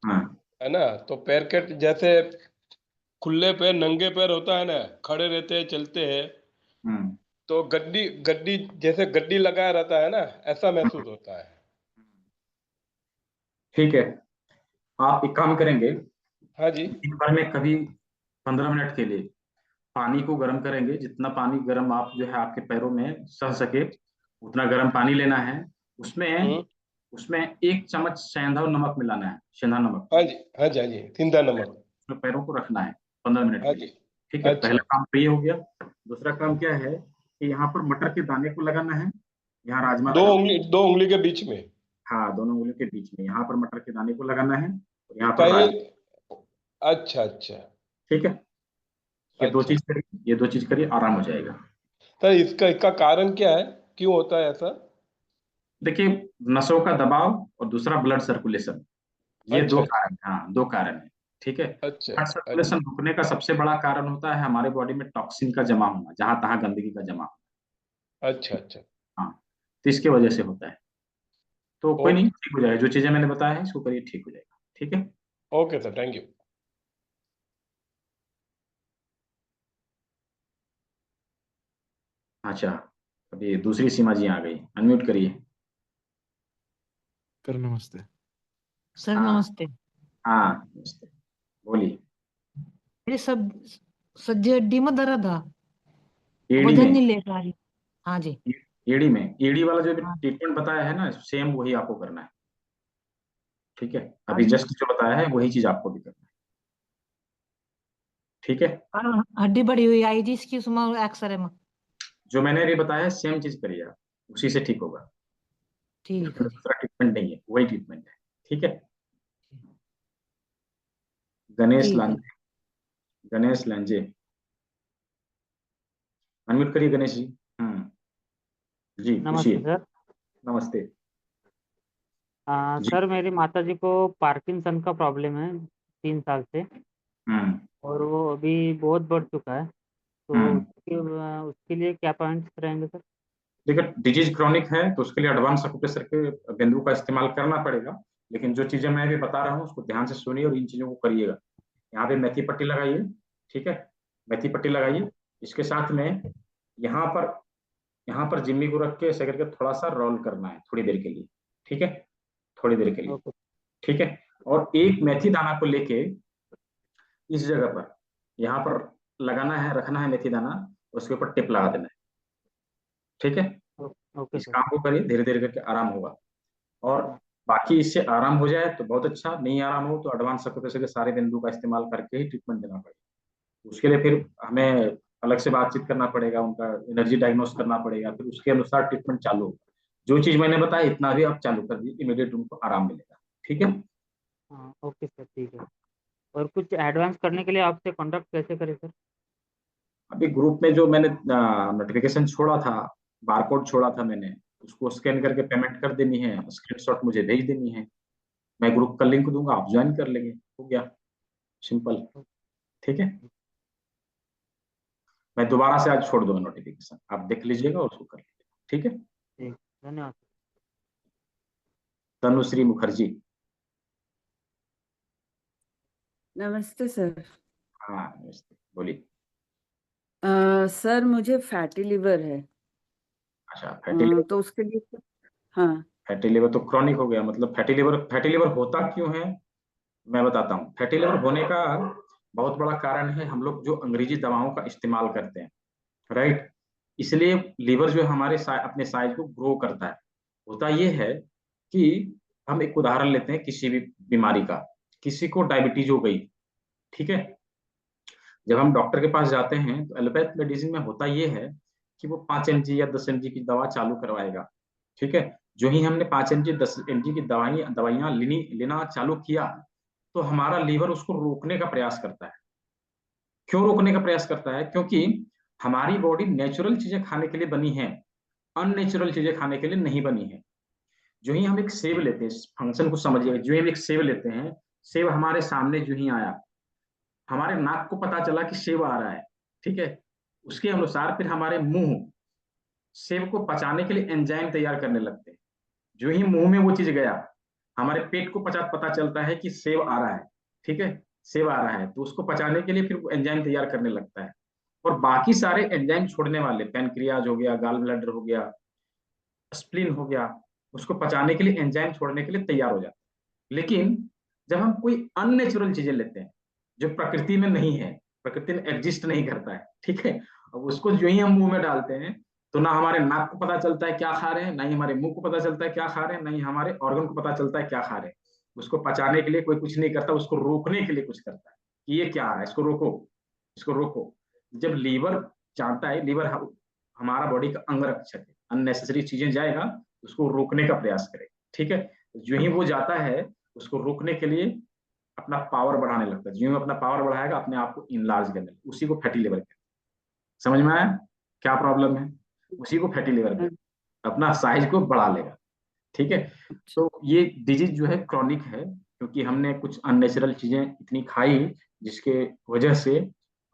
हाँ,
है ना, तो पैर के जैसे खुले पैर, नंगे पैर होता है ना, खड़े रहते हैं, चलते हैं,
हम्म,
तो गड्डी गड्डी जैसे गड्डी लगाया रहता है ना, ऐसा महसूस होता है।
ठीक है। आप एक काम करेंगे,
हाँ जी।
दिन भर में कभी 15 मिनट के लिए पानी को गर्म करेंगे, जितना पानी गर्म आप जो है आपके पैरों में सह सके उतना गर्म पानी लेना है। उसमें
हम्म।
उसमें 1 चम्मच सेंधा नमक मिलाना है, सेंधा नमक,
हाँ जी, हाँ जी, हाँ जी, सिंधा नमक।
उसमें पैरों को रखना है 15 मिनट
हाँ
के लिए,
जी।
ठीक है।
अच्छा।
पहला काम तो ये हो गया। दूसरा काम क्या है कि यहाँ पर मटर के दाने को लगाना है, यहाँ राजमा
दो
लगाना है।
उंगली, 2 उंगली के बीच में।
हाँ, दोनों उंगलियों के बीच में यहाँ पर मटर के दाने को लगाना है, और यहाँ पर
कहीं।
राजमा,
अच्छा अच्छा।
ठीक है। ये दो
अच्छा
चीज करिए, ये दो चीज करिए, आराम हो जाएगा।
सर, इसका इसका कारण क्या है? क्यों होता है ऐसा?
देखिए, नसों का दबाव और दूसरा ब्लड सर्कुलेशन, ये
अच्छा
दो
अच्छा।
कारण, हाँ दो कारण है, ठीक है।
अच्छा
ब्लड सर्कुलेशन
अच्छा।
रुकने का सबसे बड़ा कारण होता है हमारे बॉडी में टॉक्सिन का जमा होना, जहां तहां गंदगी का जमा होना,
अच्छा अच्छा।
हाँ, तो इसके वजह से होता है। तो कोई नहीं,
ओके
ठीक हो जाएगा, जो चीजें मैंने बताया है इसको करिए, ठीक हो जाएगा। ठीक है।
Okay sir, thank you.
अच्छा, अभी दूसरी सीमा जी आ गई, अनम्यूट करिए।
कर नमस्ते।
सर
हाँ
नमस्ते।
हाँ, नमस्ते, बोलिए।
मेरे सब सज्जे हड्डी में दर्द था,
एडी
वजन
में,
नहीं ले पा रही। हाँ जी।
एडी में, एडी वाला जो
हाँ
ट्रीटमेंट बताया है ना, सेम वही आपको करना है। ठीक है, अभी
हड्डी,
जस्ट जो बताया है वही चीज आपको भी करना है। ठीक है,
हड्डी बड़ी हुई आई जी इसकी उसमें एक्सरे में।
जो मैंने अभी बताया है सेम चीज करिए आप, उसी से ठीक होगा।
ठीक
इसमें
है जी।
दूसरा ट्रीटमेंट नहीं है, वही ट्रीटमेंट है। ठीक है। गणेश
ठीक है।
लांजे, गणेश लांजे, अनम्यूट करिए गणेश जी। जी
नमस्ते
पूछिए।
सर।
नमस्ते। जी।
सर मेरी माता जी को पार्किंसन का प्रॉब्लम है 3 साल से,
हम्म
और वो अभी बहुत बढ़ चुका है, तो
हम्म
उसके लिए क्या पॉइंट्स रहेंगे सर?
देखिए, डिजीज क्रॉनिक है तो उसके लिए एडवांस अकुप्रेशर के बिंदु का इस्तेमाल करना पड़ेगा। लेकिन जो चीजें मैं अभी बता रहा हूँ उसको ध्यान से सुनिए और इन चीजों को करिएगा। यहाँ पे मेथी पट्टी लगाइए। ठीक है, मेथी पट्टी लगाइए। इसके साथ में यहाँ पर यहाँ पर जिम्मी को रख के ऐसे करके थोड़ा सा रोल करना है थोड़ी देर के लिए। ठीक है, थोड़ी देर के लिए।
ओके।
ठीक है, और एक मेथी दाना को लेके इस जगह पर यहाँ पर लगाना है, रखना है मेथी दाना, उसके ऊपर टिप लगा देना है। ठीक है,
ओके
इस
सर।
काम को करिए, धीरे धीरे करके आराम होगा। और
हाँ,
बाकी इससे आराम हो जाए तो बहुत अच्छा, नहीं आराम हो तो एडवांस अकुप्रेशर के सारे बिंदु का इस्तेमाल करके ही ट्रीटमेंट देना पड़ेगा। उसके लिए फिर हमें अलग से बातचीत करना पड़ेगा, उनका एनर्जी डायग्नोस करना पड़ेगा, फिर उसके अनुसार ट्रीटमेंट चालू होगा। जो चीज मैंने बताया इतना भी आप चालू कर दीजिए, इमीडिएट उनको आराम मिलेगा। ठीक है।
हाँ ओके सर, ठीक है। और कुछ एडवांस करने के लिए आपसे कॉन्टैक्ट कैसे करें सर?
अभी ग्रुप में जो मैंने नोटिफिकेशन छोड़ा था, बारकोड छोड़ा था मैंने, उसको स्कैन करके पेमेंट कर देनी है, स्क्रीनशॉट मुझे भेज देनी है। मैं ग्रुप का लिंक दूंगा, आप ज्वाइन कर लेंगे, हो गया, सिंपल। ठीक है, मैं दोबारा से आज छोड़ दूंगा नोटिफिकेशन, आप देख लीजिएगा और उसको कर लीजिएगा। ठीक है।
ठीक, धन्यवाद।
तनुश्री मुखर्जी।
नमस्ते सर।
हाँ नमस्ते, बोलिए।
सर मुझे फैटी लिवर है।
अच्छा, फैटी लिवर।
तो उसके लिए हाँ।
फैटी लिवर तो क्रॉनिक हो गया, मतलब फैटी लिवर होता क्यों है, मैं बताता हूँ। फैटी लिवर होने का बहुत बड़ा कारण है हम लोग जो अंग्रेजी दवाओं का इस्तेमाल करते हैं, राइट। इसलिए लीवर जो है हमारे अपने साइज को ग्रो करता है। होता यह है कि हम एक उदाहरण लेते हैं किसी भी बीमारी का, किसी को डायबिटीज हो गई। ठीक है, जब हम डॉक्टर के पास जाते हैं तो एलोपैथ मेडिसिन में होता यह है कि वो 5 mg या 10 mg की दवा चालू करवाएगा। ठीक है, जो ही हमने 5 mg 10 mg की दवाइयां लेना चालू किया तो हमारा लीवर उसको रोकने का प्रयास करता है। क्यों रोकने का प्रयास करता है? क्योंकि हमारी बॉडी नेचुरल चीजें खाने के लिए बनी है, अननेचुरल चीजें खाने के लिए नहीं बनी है। जो ही हम एक सेब लेते हैं, फंक्शन को समझिए, जो ही हम एक सेब लेते हैं, सेब हमारे सामने जो ही आया, हमारे नाक को पता चला कि सेब आ रहा है। ठीक है, उसके अनुसार फिर हमारे मुंह सेब को पचाने के लिए एंजाइम तैयार करने लगते हैं। जो ही मुंह में वो चीज गया, हमारे पेट को पता चलता है कि सेब आ रहा है। ठीक है, सेब आ रहा है तो उसको पचाने के लिए फिर वो एंजाइम तैयार करने लगता है। और बाकी सारे एंजाइम छोड़ने वाले, पैनक्रियाज हो गया, गाल ब्लैडर हो गया, स्प्लीन हो गया, उसको पचाने के लिए एंजाइम छोड़ने के लिए तैयार हो जाता है। लेकिन जब हम कोई अननेचुरल चीजें लेते हैं जो प्रकृति में नहीं है, प्रकृति में एग्जिस्ट नहीं करता है, ठीक है, अब उसको जो ही हम मुंह में डालते हैं तो ना हमारे नाक को पता चलता है क्या खा रहे हैं, ना ही हमारे मुंह को पता चलता है क्या खा रहे हैं, ना ही हमारे ऑर्गन को पता चलता है क्या खा रहे हैं। उसको पचाने के लिए कोई कुछ नहीं करता, उसको रोकने के लिए कुछ करता है कि ये क्या आ रहा है, इसको रोको, इसको रोको। जब लीवर जानता है, लीवर हमारा बॉडी का अंग रक्षक है, अननेसेसरी चीजें जाएगा उसको रोकने का प्रयास करेगा। ठीक है, जो ही वो जाता है उसको रोकने के लिए अपना पावर बढ़ाने लगता है। जो ही अपना पावर बढ़ाएगा अपने आप को इनलार्ज करने लगता है, उसी को फैटी लिवर कहते हैं। समझ में आया क्या प्रॉब्लम है? उसी को फैटी लिवर कहते हैं, अपना साइज को बढ़ा लेगा। ठीक है, तो ये डिजीज जो है क्रॉनिक है क्योंकि हमने कुछ अननेचुरल चीजें इतनी खाई जिसके वजह से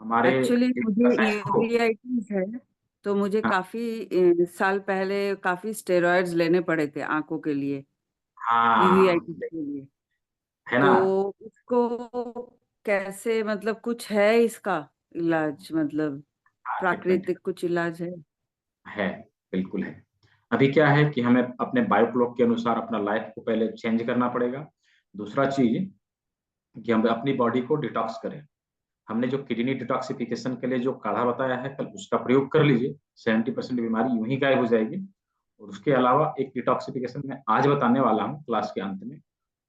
हमारे
एक्चुअली मुझे
साइज को।
यूवेआइटिस है, तो मुझे
हाँ
काफी साल पहले काफी स्टेरॉइड्स लेने पड़े थे आंखों के लिए,
हाँ
यूवीआईटी के लिए।
है ना।
तो उसको कैसे, मतलब कुछ है इसका इलाज, मतलब
हाँ ट्रीटमेंट
प्राकृतिक कुछ इलाज
है, बिल्कुल है। अभी क्या है कि हमें अपने बायो क्लॉक के अनुसार अपना लाइफ को पहले चेंज करना पड़ेगा। दूसरा चीज कि हम अपनी बॉडी को डिटॉक्स करें। हमने जो किडनी डिटॉक्सिफिकेशन के लिए जो काढ़ा बताया है कल, उसका प्रयोग कर लीजिए। 70% बीमारी यूं ही गायब हो जाएगी। और उसके अलावा एक डिटॉक्सिफिकेशन मैं आज बताने वाला हूँ क्लास के अंत में,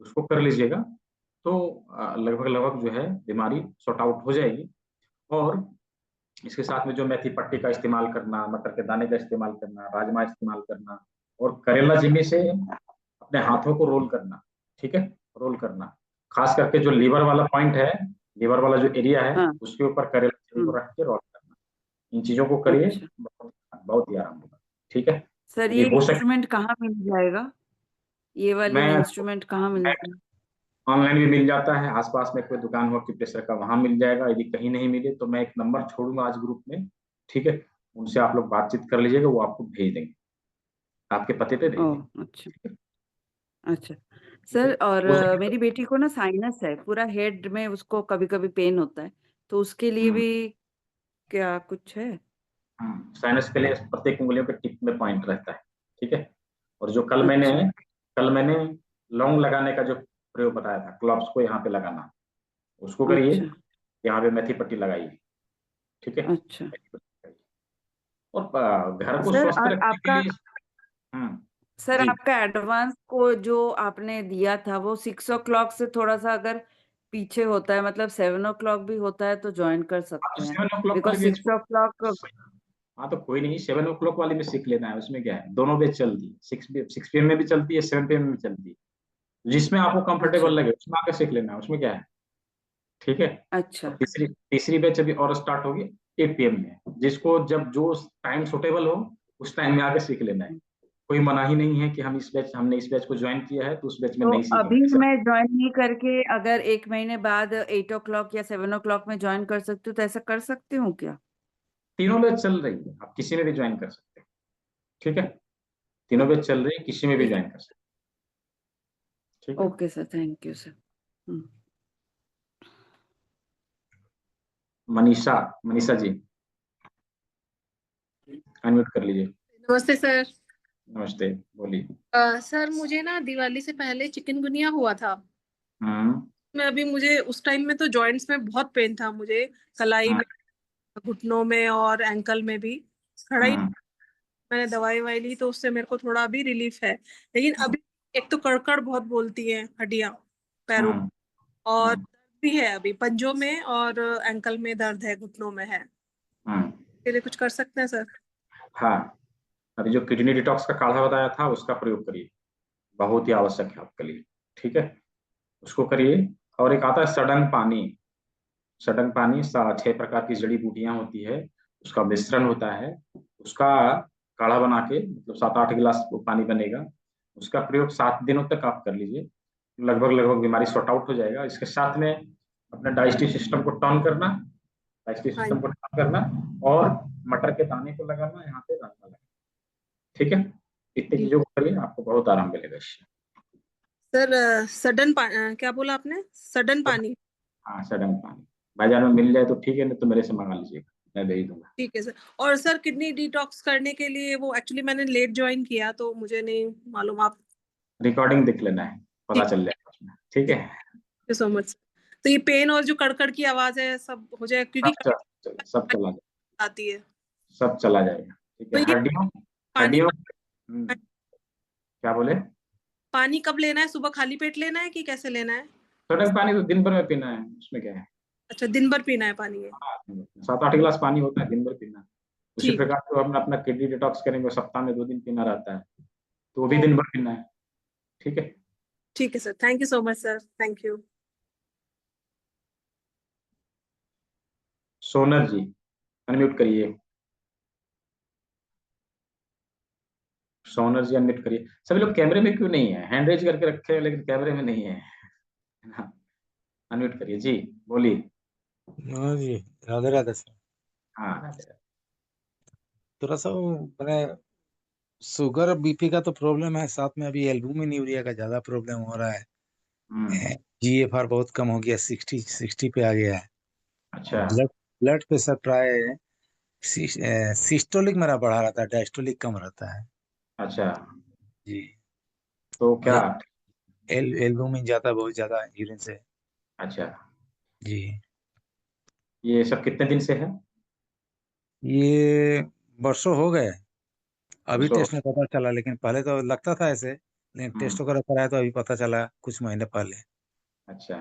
उसको कर लीजिएगा तो लगभग लगभग जो है बीमारी सॉर्ट आउट हो जाएगी। और इसके साथ में जो मेथी पट्टी का इस्तेमाल करना, मटर के दाने का इस्तेमाल करना, राजमा इस्तेमाल करना, और करेला जिमी से अपने हाथों को रोल करना। ठीक है, रोल करना। खास करके जो लीवर वाला पॉइंट है, लीवर वाला जो एरिया है,
हाँ।
उसके ऊपर करेला जिमी को रख के रोल करना। इन चीजों को करिए,
अच्छा
बहुत ही आराम होगा। ठीक है,
सर,
यदि
ये
हो सके
इंस्ट्रूमेंट कहाँ मिल जाएगा? ये वाले
मैं
इंस्ट्रूमेंट कहाँ मिल जाएगा?
ऑनलाइन भी मिल जाता है, आसपास में कोई दुकान हो प्रेशर का, वहां मिल जाएगा। यदि कहीं नहीं मिले तो मैं एक नंबर छोड़ूंगा आज ग्रुप में। ठीक है, उनसे आप लोग बातचीत कर लीजिएगा, वो आपको भेज देंगे, आपके पते पे भेज देंगे।
ओह अच्छा। अच्छा
ठीक है,
सर, और
हो सके तो
मेरी बेटी को ना साइनस है, पूरा हेड में उसको कभी कभी पेन होता है, तो उसके लिए भी क्या कुछ है?
साइनस के लिए प्रत्येक उंगलियों के टिप में पॉइंट रहता है। ठीक है, और जो
अच्छा
कल मैंने लौंग लगाने का जो प्रयोग बताया था, क्लॉप्स को यहाँ पे लगाना, उसको करिए।
अच्छा
यहाँ पे मेथी पट्टी लगाइए। ठीक है,
अच्छा।
मेथी पट्टी लगाइए। और घर को
सर
स्वस्थ
और
रखने के
आपका
लिए हम्म
सर
जी,
आपका एडवांस को जो आपने दिया था वो 6 o'clock से थोड़ा सा अगर पीछे होता है, मतलब 7 o'clock भी होता है तो ज्वाइन कर
आप
सकते
तो
हैं,
7 o'clock
बिकॉज
वाली बैच
6 o'clock।
हाँ तो कोई नहीं, 7 o'clock वाली में सीख लेना है, उसमें क्या है, दोनों बैच चलती है। 6 PM में भी चलती है, 7 PM में भी चलती है। जिसमें आपको
अच्छा
कंफर्टेबल लगे उसमें आके सीख लेना है, उसमें क्या है। ठीक है,
अच्छा
और तीसरी तीसरी बैच अभी और स्टार्ट होगी 8 PM में। जिसको जब जो टाइम सुटेबल हो उस टाइम में आके सीख लेना है। कोई मना ही नहीं है कि हमने इस बैच को ज्वाइन किया है तो उस बैच में
तो
नहीं
अभी
सीखेंगे, ऐसा
मैं ज्वाइन नहीं करके अगर 1 महीने बाद 8 o'clock या 7 o'clock में ज्वाइन कर सकती हूँ, तो ऐसा कर सकती हूँ क्या?
तीनों बैच चल रही है, आप किसी में भी ज्वाइन कर सकते हैं। ठीक है, तीनों बैच चल रही है, किसी में भी
ठीक
ज्वाइन कर सकते हैं। ठीक
है,
है,
okay sir, thank you sir.
Manisha Manisha ji unmute कर लीजिए।
नमस्ते सर।
नमस्ते, बोलिए।
सर मुझे ना दिवाली से पहले चिकनगुनिया हुआ था।
हम्म
मैं अभी मुझे उस टाइम में तो जॉइंट्स में बहुत पेन था मुझे, कलाई
हम्म
में, घुटनों में और एंकल में भी। खड़ा ही
हम्म
मैंने दवाई वाई ली तो उससे मेरे को थोड़ा अभी रिलीफ है। लेकिन अभी एक तो कड़कड़ बहुत बोलती है हड्डियां पैरों,
हम्म
और
हम्म
दर्द भी है अभी पंजों में, और एंकल में दर्द है, घुटनों में है।
हम्म।
इसके लिए कुछ कर सकते हैं सर?
हाँ, अभी जो किडनी डिटॉक्स का काढ़ा बताया था उसका प्रयोग करिए, बहुत ही आवश्यक है आपके लिए। ठीक है, उसको करिए। और एक आता है सडंग पानी। सडंग पानी 6 प्रकार की जड़ी बूटियां होती है, उसका मिश्रण होता है, उसका काढ़ा बना के, मतलब 7-8 गिलास वो पानी बनेगा। उसका प्रयोग 7 दिनों तक आप कर लीजिए, लगभग लगभग बीमारी सॉर्ट आउट हो जाएगा। इसके साथ में अपने डाइजेस्टिव सिस्टम को टर्न करना, डाइजेस्टिव
हाँ
सिस्टम को टर्न करना, और मटर के दाने को लगाना, यहाँ पे राजमा लगाना। ठीक है, इतनी
जी
चीजों को करिए, आपको बहुत आराम मिलेगा इससे।
सर। क्या बोला आपने, सडन
सब
पानी?
हाँ, सडन पानी बाजार में मिल जाए तो ठीक है, नहीं तो मेरे से मंगा लीजिएगा, मैं भेज दूंगा।
ठीक है सर। और सर किडनी डिटॉक्स करने के लिए, वो एक्चुअली मैंने लेट ज्वाइन किया तो मुझे नहीं मालूम, आप?
रिकॉर्डिंग देख लेना है, पता
ठीक
चल जाएगा उसमें। ठीक
ठीक,
है,
थैंक यू सो मच। तो ये पेन और जो कड़कड़ की आवाज है सब हो जाए, क्योंकि
सब चला जाएगा,
आती है।
सब चला जाएगा। ठीक
तो
है,
ये
हड्डियों
पानी
हड्डियों क्या बोले।
पानी कब लेना है, सुबह खाली पेट लेना है कि कैसे लेना है?
सडन पानी तो दिन भर में पीना है, उसमें क्या है।
अच्छा, दिन भर पीना है पानी ये?
हाँ, 7-8 गिलास पानी होता है, दिन भर पीना है। उसी
ठीक,
प्रकार जो हम अपना किडनी डिटॉक्स करेंगे, सप्ताह में 2 दिन पीना रहता है, तो वो भी
ओ
दिन भर पीना है। ठीक है,
ठीक है sir, thank you so much sir, thank you.
Sonar ji unmute करिए। सोनर जी अनम्यूट करिए। सभी लोग कैमरे में क्यों नहीं है, हैंड रेज करके रखे हैं लेकिन कैमरे में नहीं है। अनम्यूट करिए जी, बोलिए।
हाँ जी, राधे राधे सर।
हाँ,
थोड़ा सा मैंने शुगर बीपी का तो प्रॉब्लम है, साथ में अभी एल्बुमिन का ज्यादा प्रॉब्लम हो रहा है। GFR बहुत कम हो गया, 60 पे आ गया है।
अच्छा
ब्लड ब्लड प्रेशर प्राय सिस्टोलिक मेरा बढ़ा रहता है, डायस्टोलिक कम रहता है
अच्छा,
जी।
तो क्या?
एल्बुमिन जाता है बहुत ज्यादा यूरिन से
अच्छा,
जी।
ये सब कितने दिन से है?
ये वर्षों हो गए, अभी
परसों?
टेस्ट में पता चला, लेकिन पहले तो लगता था ऐसे, लेकिन टेस्ट वगैरह कराया तो अभी पता चला कुछ महीने पहले।
अच्छा,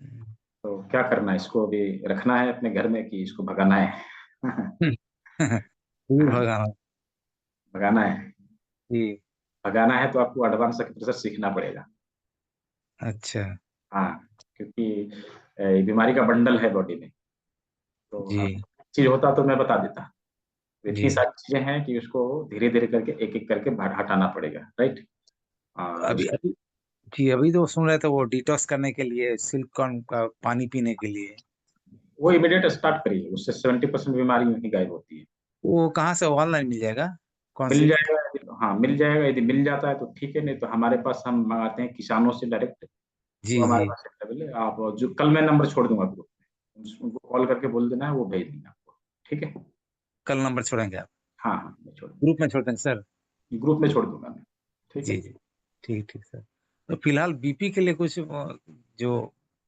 हम्म।
तो क्या करना है? इसको अभी रखना है अपने घर में कि इसको भगाना है?
दूर भगाना
भगाना है।
जी।
भगाना है तो आपको एडवांस एक्यूप्रेशर सीखना पड़ेगा।
अच्छा
हाँ, क्योंकि ये बीमारी का बंडल है बॉडी में, तो
जी
चीज होता तो मैं बता देता। तो इतनी
जी।
सारी चीजें हैं कि उसको धीरे धीरे करके एक एक करके हटाना पड़ेगा, राइट?
अभी अभी जी, अभी तो सुन रहे थे वो डिटॉक्स करने के लिए सिलिकॉन का पानी पीने के लिए।
वो इमीडिएट स्टार्ट करिए, उससे 70% बीमारी ही गायब होती है।
वो कहाँ से ऑनलाइन मिल जाएगा? कौन
मिल
सिल्क?
जाएगा, हाँ मिल जाएगा। यदि मिल जाता है तो ठीक है, नहीं तो हमारे पास हम मंगाते हैं किसानों से डायरेक्ट।
जी
वो हमारे
जी।
पास अवेलेबल है। आप जो कल मैं नंबर छोड़ दूंगा ग्रुप में, उनको कॉल करके बोल देना है, वो भेज देंगे आपको। ठीक है?
कल नंबर छोड़ेंगे आप?
हाँ हाँ, मैं छोड़
ग्रुप में छोड़ देंगे सर?
दूंगा, ग्रुप में छोड़ दूंगा मैं। ठीक है?
जी जी, ठीक ठीक सर। तो फिलहाल बीपी के लिए कुछ जो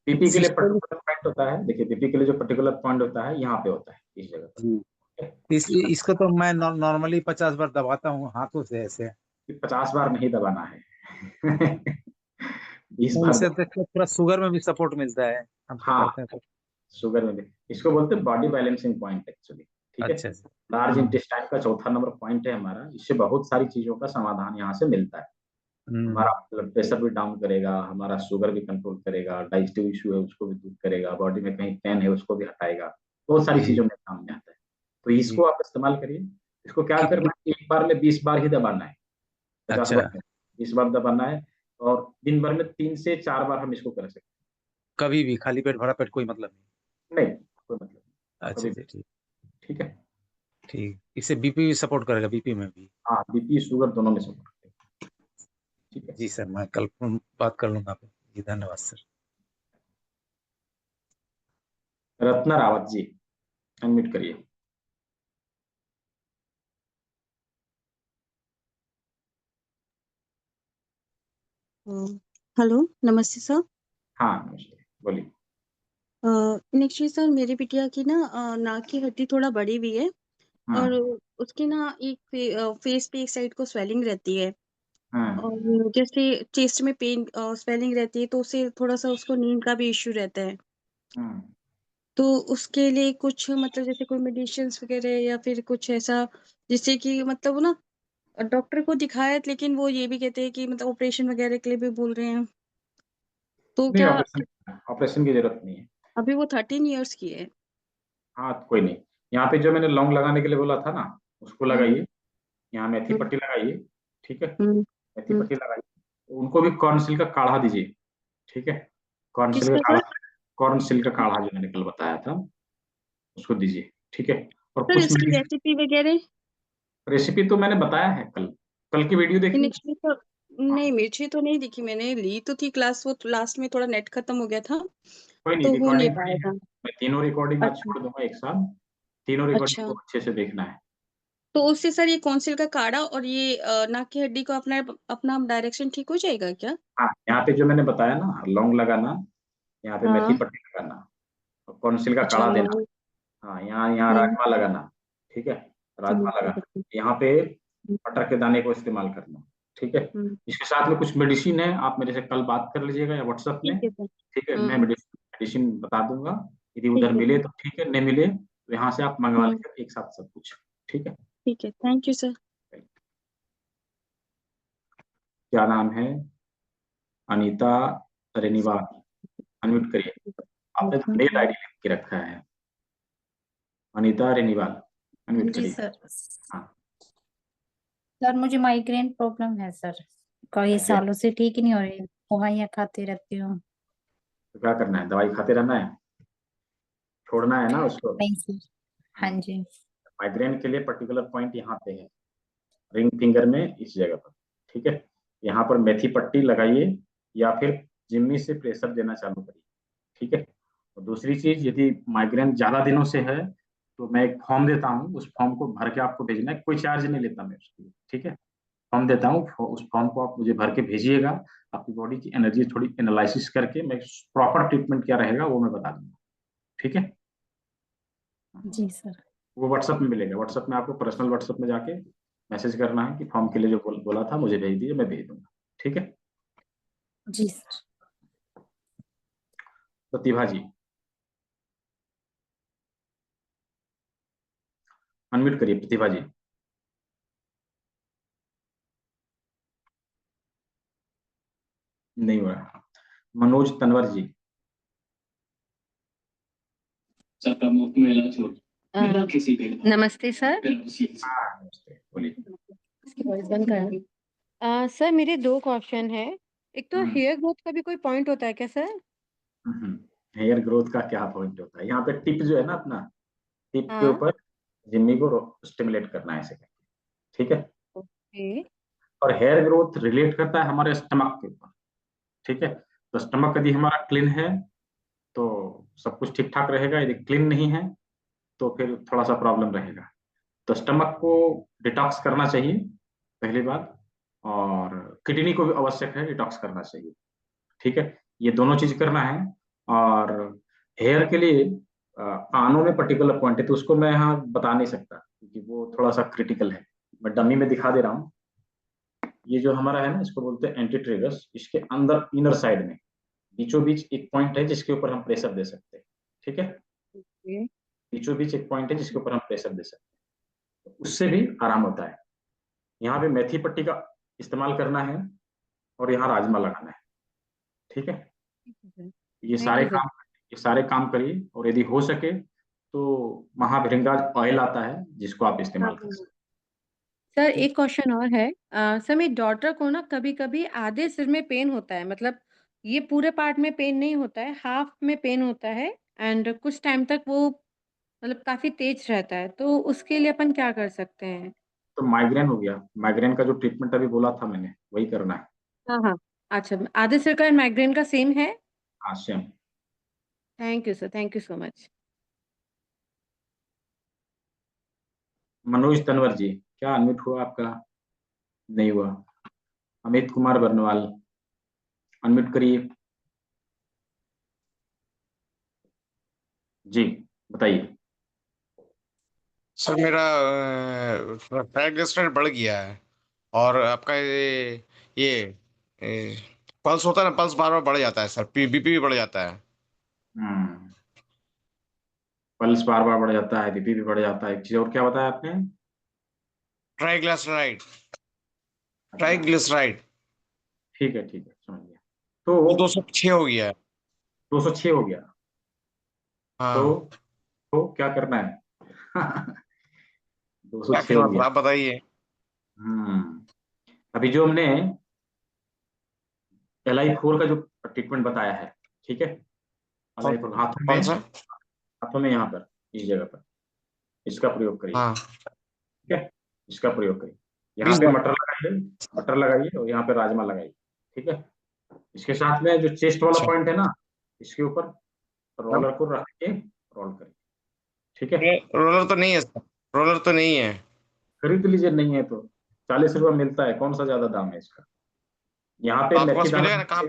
पीपी के लिए
सिस्टम
पर्टिकुलर पॉइंट होता है। देखिए, पीपी के लिए जो पर्टिकुलर पॉइंट होता है यहाँ पे होता है, इस जगह पर।
जी, इसलिए इसको तो मैं नॉर्मली 50 बार दबाता हूँ हाथों से ऐसे।
50 बार नहीं दबाना है। 20
तो
बार
इससे तो थोड़ा शुगर में भी सपोर्ट मिलता है, हम तो
हाँ,
करते हैं तो।
शुगर में भी। इसको बोलते हैं बॉडी बैलेंसिंग पॉइंट एक्चुअली। ठीक है?
अच्छा जी।
लार्ज इंटेस्टाइन का चौथा नंबर पॉइंट है हमारा। इससे बहुत सारी चीजों का समाधान यहाँ से मिलता है। हमारा ब्लड प्रेशर भी डाउन करेगा, हमारा शुगर भी कंट्रोल करेगा, डाइजेस्टिव इशू है उसको भी दूर करेगा, बॉडी में कहीं पेन है उसको भी हटाएगा। बहुत सारी
जी
चीजों में काम में आता है। तो इसको
जी।
आप इस्तेमाल करिए। इसको क्या
कि-
करना है, एक बार में 20 बार ही दबाना है। 50
अच्छा,
बार नहीं, 20 बार दबाना है। और दिन भर में 3 से 4 बार हम इसको कर सकते
कभी भी खाली पेट भरा पेट कोई मतलब नहीं?
हैं। नहीं, कोई मतलब नहीं,
अच्छा
कभी
अच्छा,
भी।
ठीक।
ठीक है?
ठीक, इससे बीपी भी सपोर्ट करेगा, बीपी में भी?
हाँ, बीपी शुगर दोनों में सपोर्ट करेगा। ठीक है?
जी सर, मैं कल बात कर लूंगा आपसे। जी धन्यवाद सर।
रत्ना रावत जी, अनम्यूट करिए।
हेलो, नमस्ते सर।
हाँ नमस्ते, बोलिए।
नेक्स्ट सर, मेरी बिटिया की ना नाक की हड्डी थोड़ा बढ़ी हुई है। और
हाँ
उसकी ना एक फेस पे एक साइड को स्वेलिंग रहती है।
हाँ
और जैसे चेस्ट में पेन स्वेलिंग रहती है, तो उससे थोड़ा सा उसको नींद का भी इश्यू रहता है।
हाँ।
तो उसके लिए कुछ मतलब जैसे कोई मेडिसिन वगैरह या फिर कुछ ऐसा, जिससे कि मतलब वो ना डॉक्टर को दिखाया है, लेकिन वो ये भी कहते हैं कि मतलब ऑपरेशन वगैरह के लिए भी बोल रहे हैं। तो
नहीं,
क्या,
ऑपरेशन ऑपरेशन की जरूरत नहीं है।
अभी वो 13 इयर्स की है।
हाँ तो कोई नहीं। यहाँ पे जो मैंने लौंग लगाने के लिए बोला था ना, उसको
हम्म
लगाइए। यहाँ मेथी
हम्म
पट्टी लगाइए। ठीक है?
हम्म
मेथी
हम्म।
पट्टी लगाइए। उनको भी कॉर्नसिल का काढ़ा दीजिए। ठीक है? कॉर्नसिल का
किसका
काढ़ा,
सर?
कॉर्नसिल का काढ़ा जो मैंने कल बताया था, उसको दीजिए। ठीक है? और
सर
कुछ
इसकी
मेडिसिन।
रेसिपी वगैरह?
रेसिपी तो मैंने बताया है कल। कल की वीडियो देखिए।
नेक्स्ट तो नहीं, मिर्ची तो नहीं दिखी, मैंने ली तो थी क्लास, वो लास्ट में थोड़ा नेट खत्म हो गया था,
कोई नहीं,
तो हो नहीं
रिकॉर्डिंग
पाया
पड़ी है।
था।
मैं तीनों रिकॉर्डिंग आज
अच्छा
छोड़ दूंगा एक साथ। तीनों रिकॉर्डिंग
अच्छा।
को अच्छे से देखना है।
तो उससे सर ये कौंसिल का काढ़ा और ये नाक की हड्डी को अपना अपना डायरेक्शन ठीक हो जाएगा क्या?
हाँ, यहाँ पे जो मैंने बताया ना, लौंग लगाना, यहाँ पे मेथी
हाँ।
पट्टी लगाना, और कौंसिल का
अच्छा
काढ़ा देना।
लौंग।
हाँ, यहाँ यहाँ
हम्म
राजमा लगाना। ठीक है? राजमा
ठीक
लगाना।
है।
यहाँ पे
हम्म
मटर के दाने को इस्तेमाल करना। ठीक है?
हम्म,
इसके साथ में कुछ मेडिसिन है, आप मेरे से कल बात कर लीजिएगा या व्हाट्सएप में।
ठीक है सर।
ठीक है? मैं
हम्म,
मेडिसिन बता दूंगा। यदि उधर
ठीक है
मिले
सर।
तो ठीक है, नहीं मिले तो यहाँ से आप मंगवा
हम्म,
लीजिए एक साथ सब कुछ। ठीक है?
ठीक है, थैंक यू सर।
क्या नाम है? अनीता रेनीवाल, अनम्यूट करिए। आपने तो मेल आईडी लिख के रखा है। अनीता रेनीवाल, अनम्यूट
जी
करिए।
सर।
हाँ।
सर मुझे माइग्रेन प्रॉब्लम है सर, कई
कैसे?
सालों से ठीक ही नहीं हो रही, दवाइयाँ खाती रहती हूँ।
तो क्या करना है? दवाई खाते रहना है, छोड़ना है ना उसको।
नहीं सर। हाँ
हाँ,
जी।
माइग्रेन के लिए पर्टिकुलर पॉइंट यहाँ पे है, रिंग फिंगर में इस जगह पर, ठीक है। यहाँ पर मेथी पट्टी लगाइए या फिर जिम्मी से प्रेशर देना चालू करिए, ठीक है। और दूसरी चीज, यदि माइग्रेन ज्यादा दिनों से है तो मैं एक फॉर्म देता हूँ, उस फॉर्म को भर के आपको भेजना है, कोई चार्ज नहीं लेता मैं उसके लिए, ठीक है। फॉर्म देता हूँ, उस फॉर्म को आप मुझे भर के भेजिएगा, आपकी बॉडी की एनर्जी थोड़ी एनालिसिस करके मैं प्रॉपर ट्रीटमेंट क्या रहेगा वो मैं बता दूंगा, ठीक है।
जी सर।
वो व्हाट्सएप में मिलेगा, व्हाट्सएप में आपको पर्सनल व्हाट्सएप में जाके मैसेज करना है कि फॉर्म के लिए जो बोला था मुझे भेज दीजिए, मैं भेज दूंगा, ठीक है।
जी सर।
प्रतिभा जी अनम्यूट करिए, प्रतिभा जी। नहीं हो रहा। मनोज तनवर जी।
नमस्ते सर।
हाँ नमस्ते, बोलिए।
वॉइस बंद कर। सर मेरे 2 क्वेश्चन है। एक तो हेयर ग्रोथ का भी कोई पॉइंट होता है क्या सर?
हेयर ग्रोथ का क्या पॉइंट होता है? यहाँ पे टिप जो है ना अपना, टिप के
हाँ।
ऊपर जिम्मी को स्टिमुलेट करना है ऐसे करके, ठीक है।
ओके।
और हेयर ग्रोथ रिलेट करता है हमारे स्टमक के ऊपर, ठीक है। तो स्टमक यदि हमारा क्लीन है तो सब कुछ ठीक ठाक रहेगा, यदि क्लीन नहीं है तो फिर थोड़ा सा प्रॉब्लम रहेगा। तो स्टमक को डिटॉक्स करना चाहिए पहली बात, और किडनी को भी आवश्यक है डिटॉक्स करना चाहिए, ठीक है। ये दोनों चीज करना है। और हेयर के लिए कानों में पर्टिकुलर पॉइंट है, तो उसको मैं यहाँ बता नहीं सकता क्योंकि वो थोड़ा सा क्रिटिकल है। मैं डमी में दिखा दे रहा हूँ। ये जो हमारा है ना, इसको बोलते हैं एंटी ट्रेगस। इसके अंदर इनर साइड में बीचों बीच एक पॉइंट है जिसके ऊपर हम प्रेशर दे सकते हैं, ठीक है।
ओके।
बीचों बीच एक पॉइंट है जिसके ऊपर हम प्रेशर दे सकते हैं, उससे भी आराम होता है। यहाँ पे मेथी पट्टी का इस्तेमाल करना है और यहाँ राजमा लगाना है, ठीक है।
Thank you sir.
ये सारे काम करिए, और यदि हो सके तो महाभिरिंगाज ऑयल आता है जिसको आप इस्तेमाल कर सकते
सर एक क्वेश्चन और है। सर मेरी डॉटर को ना कभी-कभी आधे सिर में पेन होता है, मतलब ये पूरे पार्ट में पेन नहीं होता है, हाफ में पेन होता है एंड कुछ टाइम तक वो मतलब काफ़ी तेज रहता है, तो उसके लिए अपन क्या कर सकते हैं?
तो माइग्रेन हो गया, माइग्रेन का जो ट्रीटमेंट अभी बोला था मैंने वही करना है।
हाँ, हाँ। अच्छा, आधे सिर का एंड माइग्रेन का सेम है?
हाँ same.
Thank you sir, thank you so much.
Manoj Tanwar ji, क्या अनम्यूट हुआ आपका? नहीं हुआ। अमित कुमार बर्नवाल, अनम्यूट करिए जी, बताइए।
सर मेरा ट्राइग्लिसराइड बढ़ गया है, और आपका ये पल्स होता है ना, पल्स बार बार बढ़ जाता है सर, बीपी भी बढ़ जाता है।
हम्म, पल्स बार बार बढ़ जाता है, बीपी भी बढ़ जाता है। एक चीज और क्या बताया आपने?
ट्राइग्लिसराइड।
अच्छा,
ट्राइग्लिसराइड
ठीक है समझ गया।
वो
तो
206 हो गया है।
206 हो गया तो
हाँ।
क्या करना है?
क्या
206 हो
करना
गया।
था आप बताइए।
अभी जो हमने LI4 का जो ट्रीटमेंट बताया है, ठीक है।
कौन
LI4 हाथों में,
कौन सा?
यहाँ पर इस जगह पर इसका प्रयोग करिए,
हाँ।
ठीक है। इसका प्रयोग करिए। यहाँ
20
पे
बार।
मटर लगाइए और यहाँ पे राजमा लगाइए, ठीक है। इसके साथ में जो चेस्ट वाला
अच्छा।
पॉइंट है ना, इसके ऊपर रोलर को रख के रोल करिए, ठीक है।
रोलर तो नहीं है सर, रोलर तो नहीं है।
खरीद लीजिए, नहीं है तो 40 रुपये मिलता है, कौन सा ज्यादा दाम है इसका। यहाँ पे
आपके
मेथी
पास
दाना
मिलेगा ना? कहाँ?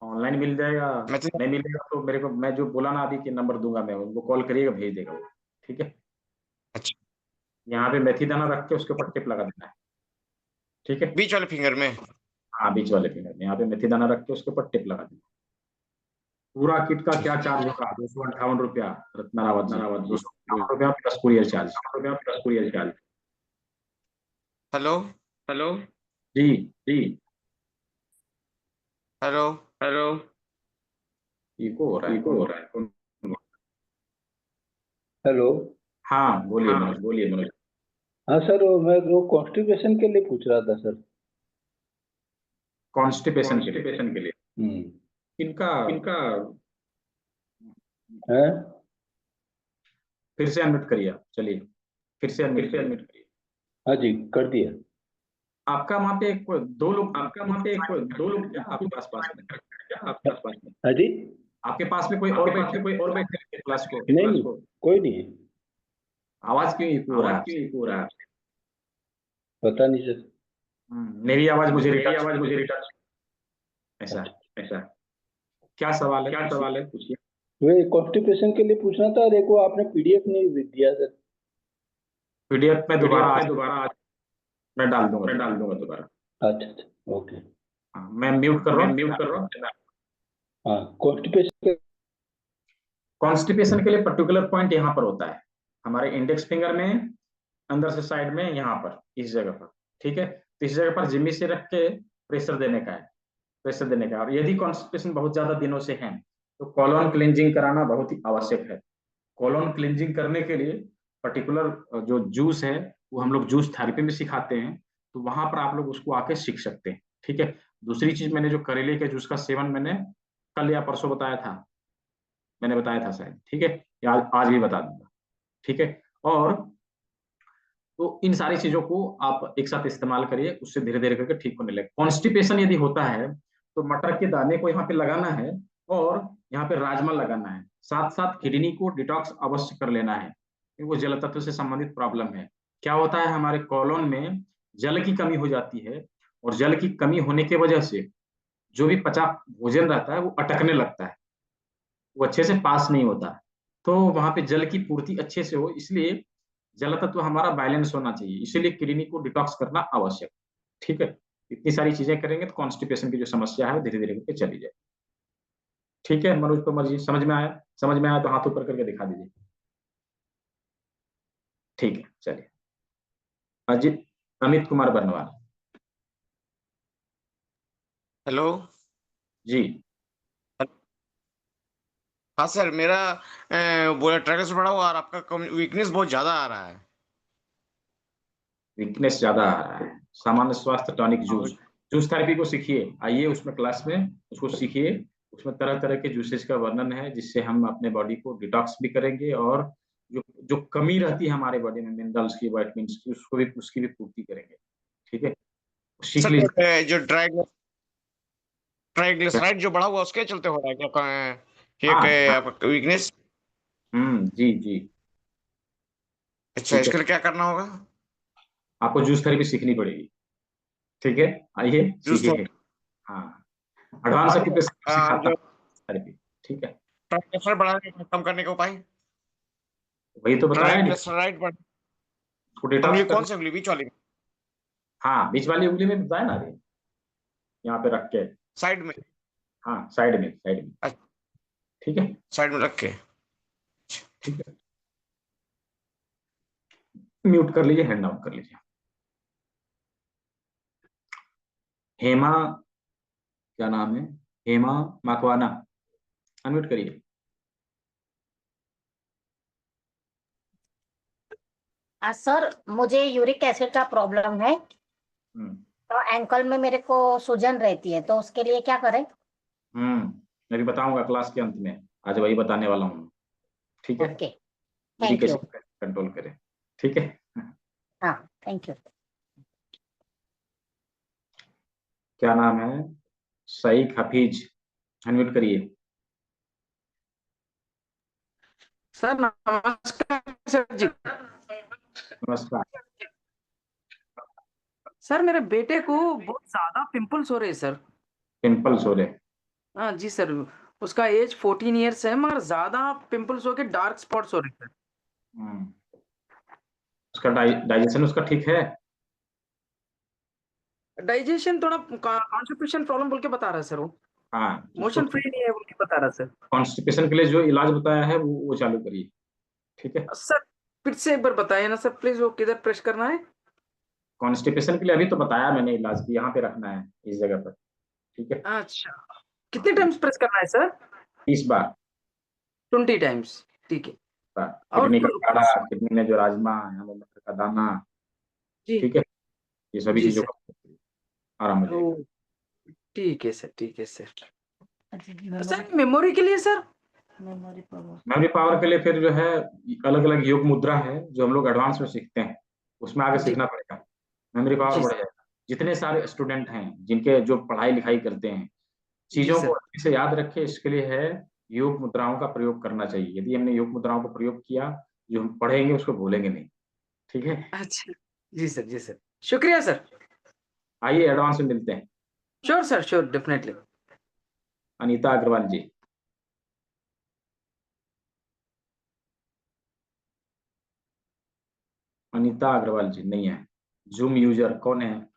ऑनलाइन मिल जाएगा।
मैं
नहीं मिलेगा तो मेरे को, मैं जो बोला ना अभी कि नंबर दूंगा, मैं उनको कॉल करिएगा, भेज देगा वो, ठीक है।
अच्छा,
यहाँ पे मेथी दाना रख के उसके ऊपर टिप लगा देना है, ठीक है।
बीच वाले फिंगर में।
हाँ बीच वाले फिंगर में यहाँ पे मेथी दाना रख के उसके ऊपर टिप लगा देना। पूरा किट का क्या चार्ज होगा? 258 रुपया रत्ना रावत जी, 258 रुपया plus courier charge.
Hello.
Hello जी जी।
हेलो।
हेलो, इको हो रहा है।
हेलो।
हाँ बोलिए मनोज, बोलिए मनोज।
हाँ सर, मैं वो कॉन्स्टिपेशन के लिए पूछ रहा था सर।
कॉन्स्टिपेशन के लिए इनका
है
फिर से अनम्यूट करिए आप, चलिए फिर से अनम्यूट करिए।
हाँ जी, कर दिया।
आपका वहाँ पे दो लोग आपके आसपास में
हाँ जी,
आपके पास में कोई और बैठे क्लास को
नहीं कोई नहीं है,
आवाज क्यों इको हो रहा है?
पता नहीं सर।
मेरी आवाज मुझे रिटर्न ऐसा क्या सवाल है पूछिए।
वे कॉन्स्टिपेशन के लिए पूछना था, और एक वो आपने पीडीएफ नहीं दिया सर।
पीडीएफ में दोबारा मैं डाल दूंगा दोबारा।
अच्छा, ओके।
हाँ, मैं म्यूट कर रहा हूँ।
हाँ,
कॉन्स्टिपेशन के लिए पर्टिकुलर पॉइंट यहाँ पर होता है, हमारे इंडेक्स फिंगर में अंदर से साइड में, यहाँ पर इस जगह पर, ठीक है। तो इस जगह पर जिम्मी से रख के प्रेशर देने का है, और यदि कॉन्स्टिपेशन बहुत ज्यादा दिनों से है तो कॉलोन क्लींजिंग कराना बहुत ही आवश्यक है। कॉलोन क्लींजिंग करने के लिए पर्टिकुलर जो जूस है वो हम लोग जूस थेरेपी में सिखाते हैं, तो वहां पर आप लोग उसको आके सीख सकते हैं, ठीक है। दूसरी चीज, मैंने जो करेले के जूस का सेवन मैंने कल या परसों बताया था शायद, ठीक है, या आज भी बता दूंगा, ठीक है। और तो इन सारी चीजों को आप एक साथ इस्तेमाल करिए, उससे धीरे धीरे करके ठीक होने लगे। कॉन्स्टिपेशन यदि होता है तो मटर के दाने को यहाँ पे लगाना है और यहाँ पे राजमा लगाना है, साथ साथ किडनी को डिटॉक्स अवश्य कर लेना है, क्योंकि वो जल तत्व से संबंधित प्रॉब्लम है। क्या होता है, हमारे कॉलोन में जल की कमी हो जाती है, और जल की कमी होने की वजह से जो भी पचा भोजन रहता है वो अटकने लगता है, वो अच्छे से पास नहीं होता। तो वहां पे जल की पूर्ति अच्छे से हो, इसलिए जल तत्व हमारा बैलेंस होना चाहिए, इसीलिए किडनी को डिटॉक्स करना आवश्यक, ठीक है। इतनी सारी चीजें करेंगे तो कॉन्स्टिपेशन की जो समस्या है वो धीरे धीरे करके चली जाए, ठीक है। मनोज तोमर जी, समझ में आया तो हाथ ऊपर करके दिखा दीजिए, ठीक है। चलिए अजित अमित कुमार बर्नवाल।
हेलो
जी।
हाँ सर, मेरा बोला ट्राइग्लिसराइड बढ़ा हुआ और आपका वीकनेस बहुत ज्यादा आ रहा है।
वीकनेस ज्यादा आ रहा है, सामान्य स्वास्थ्य टॉनिक जूस थेरेपी को सीखिए, आइए उसमें क्लास में उसको सीखिए। उसमें तरह तरह के जूसेस का वर्णन है, जिससे हम अपने बॉडी को डिटॉक्स भी करेंगे, और जो कमी रहती है हमारे बॉडी में मिनरल्स की, विटामिन्स की, उसकी भी पूर्ति करेंगे, ठीक है। सीख
सर,
लीजिए।
जो ट्राइग्लिसराइड जो बढ़ा हुआ उसके चलते हो रहा है क्या आपका वीकनेस?
जी जी।
अच्छा, इसके लिए क्या करना होगा?
आपको जूस थेरेपी सीखनी पड़ेगी, ठीक है, आइए सीखिए। हाँ, एडवांस ऑक्यूपेशन थेरेपी, ठीक है।
ट्राइग्लिसराइड बढ़ाने कम करने का उपाय?
वही तो बताया,
ट्राइग्लिसराइड उंगली कौन सी उंगली, बीच वाली?
हाँ, बीच वाली उंगली में बताया ना अभी, यहाँ पे रख के
साइड में।
हाँ, साइड में, ठीक है,
साइड में रख के,
ठीक है। म्यूट कर लीजिए, हैंड डाउन कर लीजिए। हेमा, क्या नाम है, हेमा माकवाना, अनम्यूट करिए।
सर, मुझे यूरिक एसिड का प्रॉब्लम है, तो एंकल में मेरे को सूजन रहती है, तो उसके लिए क्या करें?
मैं भी बताऊंगा क्लास के अंत में, आज वही बताने वाला हूँ, ठीक है।
Okay, thank you.
कंट्रोल करें, ठीक है।
हाँ, थैंक यू।
क्या नाम है, सईद हफीज, अनम्यूट करिए।
सर नमस्कार सर जी।
नमस्कार
सर, मेरे बेटे को बहुत ज्यादा पिंपल्स हो रहे हैं सर।
पिंपल्स हो रहे?
हाँ जी सर, उसका एज 14 ईयर्स है, मगर ज्यादा पिंपल्स हो के डार्क स्पॉट्स हो रहे हैं।
उसका डाइजेशन उसका ठीक है?
डाइजेशन थोड़ा कॉन्स्टिपेशन प्रॉब्लम बोल के बता रहा है सर वो।
हाँ,
मोशन फ्री नहीं है बोल के बता रहा है सर।
कॉन्स्टिपेशन के लिए जो इलाज बताया है वो चालू करिए, ठीक है।
सर फिर से एक बार बताइए ना सर प्लीज, वो किधर प्रेस करना है?
कॉन्स्टिपेशन के लिए अभी तो बताया मैंने इलाज की, यहाँ पे रखना है इस जगह पर, ठीक है।
अच्छा, कितने टाइम्स प्रेस करना है सर?
30 बार।
20 टाइम्स, ठीक है।
किडनी का काढ़ा, किडनी में जो राजमा, मटर का दाना, ठीक है, ये सभी चीजों का आराम हो जाएगा।
ठीक है सर, ठीक है सर। सर मेमोरी के लिए सर?
मेमोरी पावर के लिए फिर जो है अलग अलग योग मुद्रा है जो हम लोग एडवांस में सीखते हैं, उसमें आगे
जी
सीखना पड़ेगा, मेमोरी पावर
जी
बढ़ जाएगा। जितने सारे स्टूडेंट हैं जिनके जो पढ़ाई लिखाई करते हैं,
जी
चीजों को
सर।
अच्छे से याद रखे, इसके लिए है योग मुद्राओं का प्रयोग करना चाहिए। यदि हमने योग मुद्राओं का प्रयोग किया, जो हम पढ़ेंगे उसको भूलेंगे नहीं। ठीक है,
अच्छा जी सर, जी सर, शुक्रिया सर।
आइए एडवांस में मिलते हैं।
Sure sir, sure, definitely.
Anita Agarwal ji. Anita Agarwal ji नहीं है। जूम यूजर कौन है?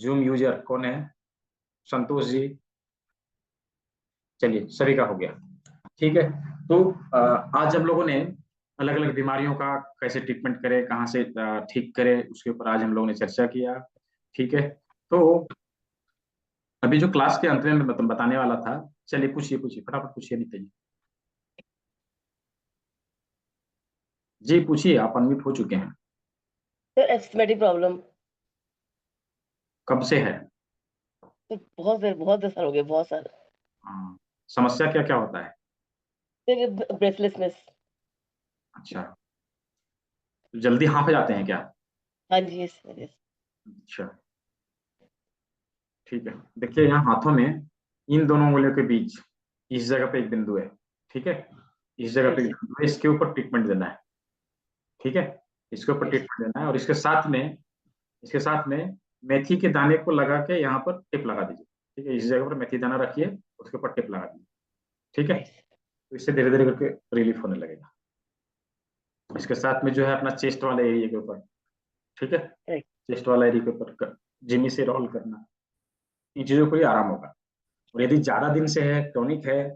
जूम यूजर कौन है? संतोष जी। चलिए, सभी का हो गया। ठीक है, तो आज हम लोगों ने अलग अलग बीमारियों का कैसे ट्रीटमेंट करें, कहाँ से ठीक करें, उसके ऊपर आज हम लोगों ने चर्चा किया। ठीक है, तो अभी जो क्लास के अंत में मैं बताने वाला था, चलिए पूछिए पूछिए, फटाफट पूछिए अनीता जी। जी पूछिए, आप अनम्यूट हो चुके हैं।
सर एस्थमेटिक प्रॉब्लम
कब से है?
बहुत साल हो गए, बहुत साल।
हाँ, समस्या क्या क्या होता है?
फिर ब्रेथलेसनेस।
अच्छा, तो जल्दी हाँफ जाते हैं क्या?
हाँ जी, यस यस।
अच्छा, ठीक है। देखिए यहाँ हाथों में इन दोनों उंगलियों के बीच इस जगह पे एक बिंदु है। ठीक है, इस जगह पे एक बिंदु है, इसके ऊपर ट्रीटमेंट देना है। ठीक है, इसके ऊपर ट्रीटमेंट देना है, और इसके साथ में मेथी के दाने को लगा के यहाँ पर टिप लगा दीजिए। ठीक है, इस जगह पर मेथी दाना रखिए, उसके ऊपर टिप लगा दीजिए। ठीक है, तो इससे धीरे धीरे करके रिलीफ होने लगेगा। इसके साथ में जो है अपना चेस्ट वाले एरिया के ऊपर, ठीक है, चेस्ट वाला एरिया के ऊपर जिमी से रोल करना, इन चीजों को ही आराम होगा। और यदि ज्यादा दिन से है, टॉनिक है,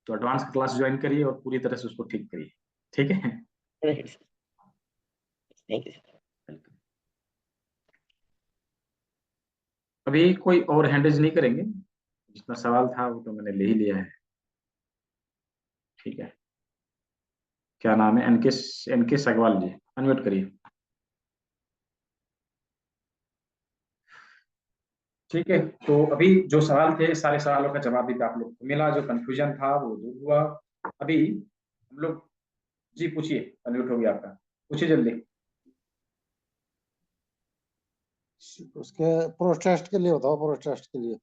तो एडवांस क्लास ज्वाइन करिए और पूरी तरह से उसको ठीक करिए। ठीक है,
थैंक यू।
अभी कोई और हैंडरेज नहीं करेंगे, जितना सवाल था वो तो मैंने ले ही लिया है। ठीक है, क्या नाम है? एनके सगवाल जी, अनम्यूट करिए। ठीक है, तो अभी जो सवाल थे, सारे सवालों का जवाब भी आप लोग को मिला, जो कंफ्यूजन था वो दूर हुआ। अभी हम लोग, जी पूछिए, अनम्यूट हो गया आपका, पूछिए जल्दी।
उसके प्रोस्टेट के लिए बताओ, प्रोस्टेट के लिए।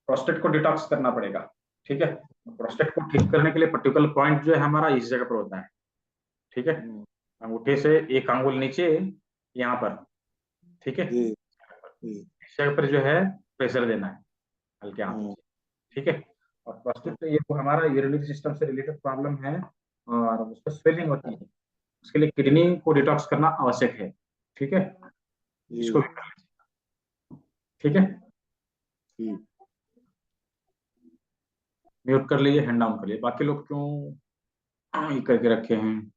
प्रोस्टेट को डिटॉक्स करना पड़ेगा। ठीक है, प्रोस्टेट को ठीक करने के लिए पर्टिकुलर पॉइंट जो है हमारा इस जगह पर होता है। ठीक है, अंगूठे से एक अंगुल नीचे, यहाँ पर। ठीक है, इस जगह पर जो है प्रेशर देना है हल्के हाथों से। ठीक है, और प्रोस्टेट ये तो हमारा यूरिनरी सिस्टम से रिलेटेड प्रॉब्लम है, और उसको स्वेलिंग होती है, उसके लिए किडनी को डिटॉक्स करना आवश्यक है। ठीक है, इसको भी कर लीजिए। ठीक है, म्यूट कर लीजिए, हैंड डाउन कर लीजिए। बाकी लोग क्यों ये करके रखे हैं?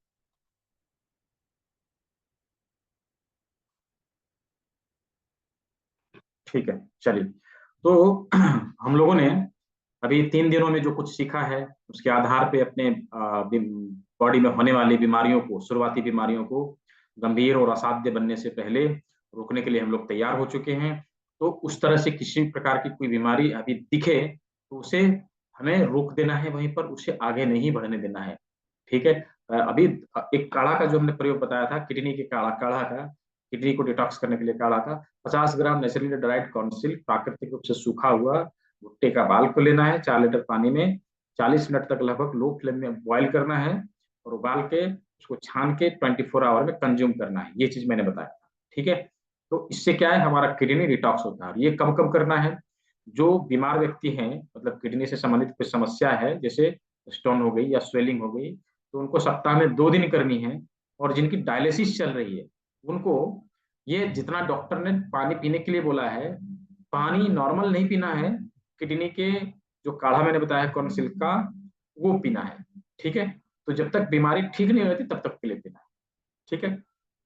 ठीक है, चलिए, तो हम लोगों ने अभी 3 दिनों में जो कुछ सीखा है, उसके आधार पे अपने बॉडी में होने वाली बीमारियों को, शुरुआती बीमारियों को गंभीर और असाध्य बनने से पहले रोकने के लिए हम लोग तैयार हो चुके हैं। तो उस तरह से किसी प्रकार की कोई बीमारी अभी दिखे तो उसे हमें रोक देना है, वहीं पर उसे आगे नहीं बढ़ने देना है। ठीक है, अभी एक काढ़ा का जो हमने प्रयोग बताया था, किडनी के काढ़ा का, किडनी को डिटॉक्स करने के लिए काढ़ा का 50 ग्राम नेचुरली ड्राइड कॉर्नसिल्क, प्राकृतिक रूप से सूखा हुआ भुट्टे का बाल को लेना है, 4 लीटर पानी में 40 मिनट तक लगभग लो फ्लेम में बॉईल करना है, और उबाल के उसको छान के 24 आवर में कंज्यूम करना है। ये चीज मैंने बताया। ठीक है, तो इससे क्या है, हमारा किडनी डिटॉक्स होता है। ये कब कब करना है? जो बीमार व्यक्ति हैं, मतलब किडनी से संबंधित कोई समस्या है, जैसे स्टोन हो गई या स्वेलिंग हो गई, तो उनको सप्ताह में 2 दिन करनी है। और जिनकी डायलिसिस चल रही है उनको ये जितना डॉक्टर ने पानी पीने के लिए बोला है, पानी नॉर्मल नहीं पीना है, किडनी के जो काढ़ा मैंने बताया कॉर्नसिल्क का, वो पीना है। ठीक है, तो जब तक बीमारी ठीक नहीं होती तब तक के लिए पीना है। ठीक है,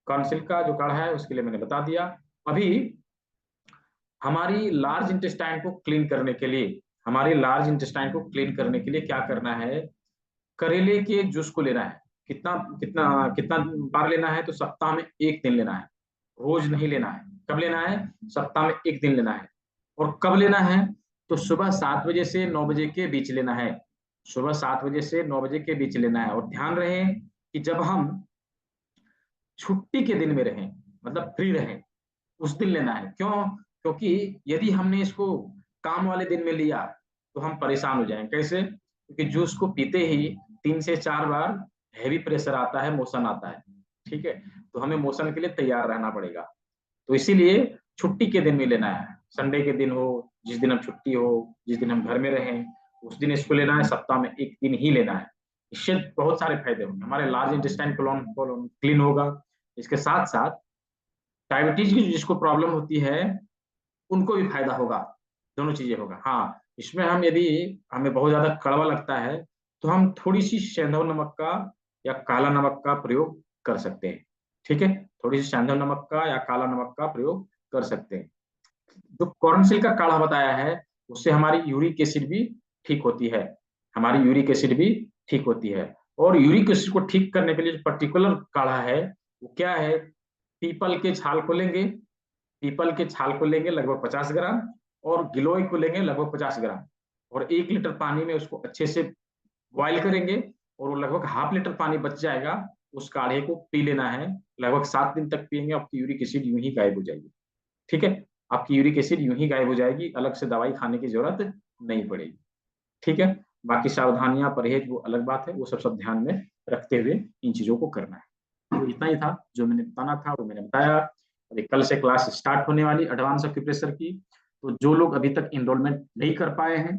कॉर्नसिल्क का जो काढ़ा है उसके लिए मैंने बता दिया। अभी हमारी लार्ज इंटेस्टाइन को क्लीन करने के लिए, क्या करना है? करेले के जूस को लेना है। कितना कितना कितना बार लेना है? तो सप्ताह में 1 दिन लेना है, रोज नहीं लेना है। कब लेना है? सप्ताह में 1 दिन लेना है। और कब लेना है? तो सुबह 7 बजे से 9 बजे के बीच लेना है। सुबह 7 बजे से 9 बजे के बीच लेना है। और ध्यान रहे कि जब हम छुट्टी के दिन में रहें, मतलब फ्री रहें, उस दिन लेना है। क्यों? क्योंकि यदि हमने इसको काम वाले दिन में लिया तो हम परेशान हो जाएंगे। कैसे? क्योंकि जूस को पीते ही 3 से 4 बार हैवी प्रेशर आता है, मोशन आता है। ठीक है, तो हमें मोशन के लिए तैयार रहना पड़ेगा। तो इसीलिए छुट्टी के दिन में लेना है। संडे के दिन हो, जिस दिन हम छुट्टी हो, जिस दिन हम घर में रहें, उस दिन इसको लेना है। सप्ताह में 1 दिन ही लेना है। इससे बहुत सारे फायदे होंगे। हमारे लार्ज इंटेस्टाइन कोलोन क्लीन होगा। इसके साथ साथ डायबिटीज की जिसको प्रॉब्लम होती है उनको भी फायदा होगा। दोनों चीजें होगा। हाँ, इसमें हम यदि हमें बहुत ज्यादा कड़वा लगता है तो हम थोड़ी सी सेंधव नमक का या काला नमक का प्रयोग कर सकते हैं। ठीक है, थोड़ी सी सेंधव नमक का या काला नमक का प्रयोग कर सकते हैं। जो कॉर्नसिल का काढ़ा बताया है उससे हमारी यूरिक एसिड भी ठीक होती है। हमारी यूरिक एसिड भी ठीक होती है। और यूरिक एसिड को ठीक करने के लिए जो पर्टिकुलर काढ़ा है वो क्या है? पीपल के छाल को लेंगे, पीपल के छाल को लेंगे लगभग 50 ग्राम, और गिलोय को लेंगे लगभग 50 ग्राम, और 1 लीटर पानी में उसको अच्छे से बॉयल करेंगे, और वो लगभग ½ लीटर पानी बच जाएगा। उस काढ़े को पी लेना है। लगभग 7 दिन तक पिएंगे, आपकी यूरिक एसिड यूं ही गायब हो जाएगी। ठीक है, आपकी यूरिक एसिड यूं ही गायब हो जाएगी, अलग से दवाई खाने की जरूरत नहीं पड़ेगी। ठीक है, बाकी सावधानियां, परहेज वो अलग बात है, वो सब ध्यान में रखते हुए इन चीजों को करना है। तो इतना ही था जो मैंने बताना था, वो मैंने बताया। अभी कल से क्लास स्टार्ट होने वाली एडवांस एक्यूप्रेशर की। तो जो लोग अभी तक एनरोलमेंट नहीं कर पाए हैं,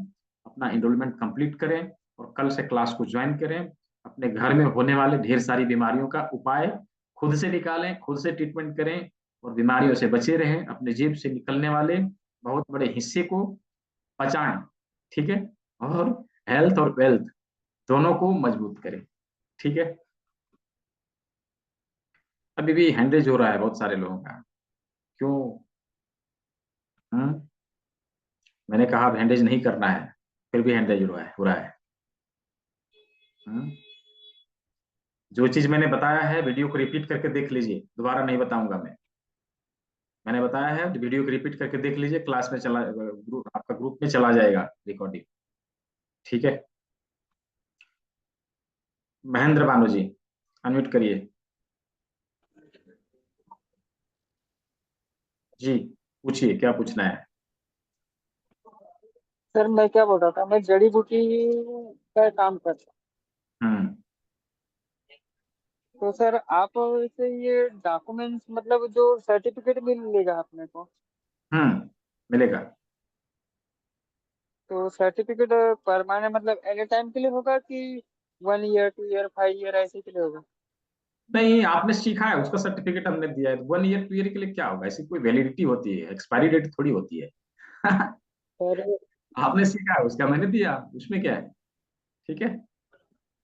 अपना एनरोलमेंट कंप्लीट करें और कल से क्लास को ज्वाइन करें। अपने घर में होने वाले ढेर सारी बीमारियों का उपाय खुद से निकालें, खुद से ट्रीटमेंट करें और बीमारियों से बचे रहें। अपने जेब से निकलने वाले बहुत बड़े हिस्से को बचाएं। ठीक है, और हेल्थ और वेल्थ दोनों को मजबूत करें। ठीक है, अभी भी हैंडेज हो रहा है बहुत सारे लोगों का। क्यों? मैंने कहा हैंडेज नहीं करना है, फिर भी हैंडेज हो रहा है। जो चीज मैंने बताया है वीडियो को रिपीट करके देख लीजिए, दोबारा नहीं बताऊंगा मैं। मैंने बताया है वीडियो को रिपीट करके देख लीजिए, क्लास में चला, आपका ग्रुप में चला जाएगा रिकॉर्डिंग। ठीक है, महेंद्र बानो जी अनम्यूट करिए जी, पूछिए क्या पूछना है।
सर मैं क्या बोल रहा था, मैं जड़ी बूटी का काम करता हूँ। तो सर आप से ये डॉक्यूमेंट्स मतलब जो सर्टिफिकेट मिलेगा अपने को?
मिलेगा।
तो सर्टिफिकेट परमानेंट मतलब एनी टाइम के लिए होगा कि 1 ईयर 2 ईयर 5 ईयर ऐसे के लिए होगा?
नहीं, आपने सीखा है उसका सर्टिफिकेट हमने दिया है। 1 ईयर 2 ईयर के लिए क्या होगा? ऐसी कोई वैलिडिटी होती है? एक्सपायरी डेट थोड़ी होती है।
सर
आपने सीखा है उसका, मैंने दिया, उसमें क्या है? ठीक है,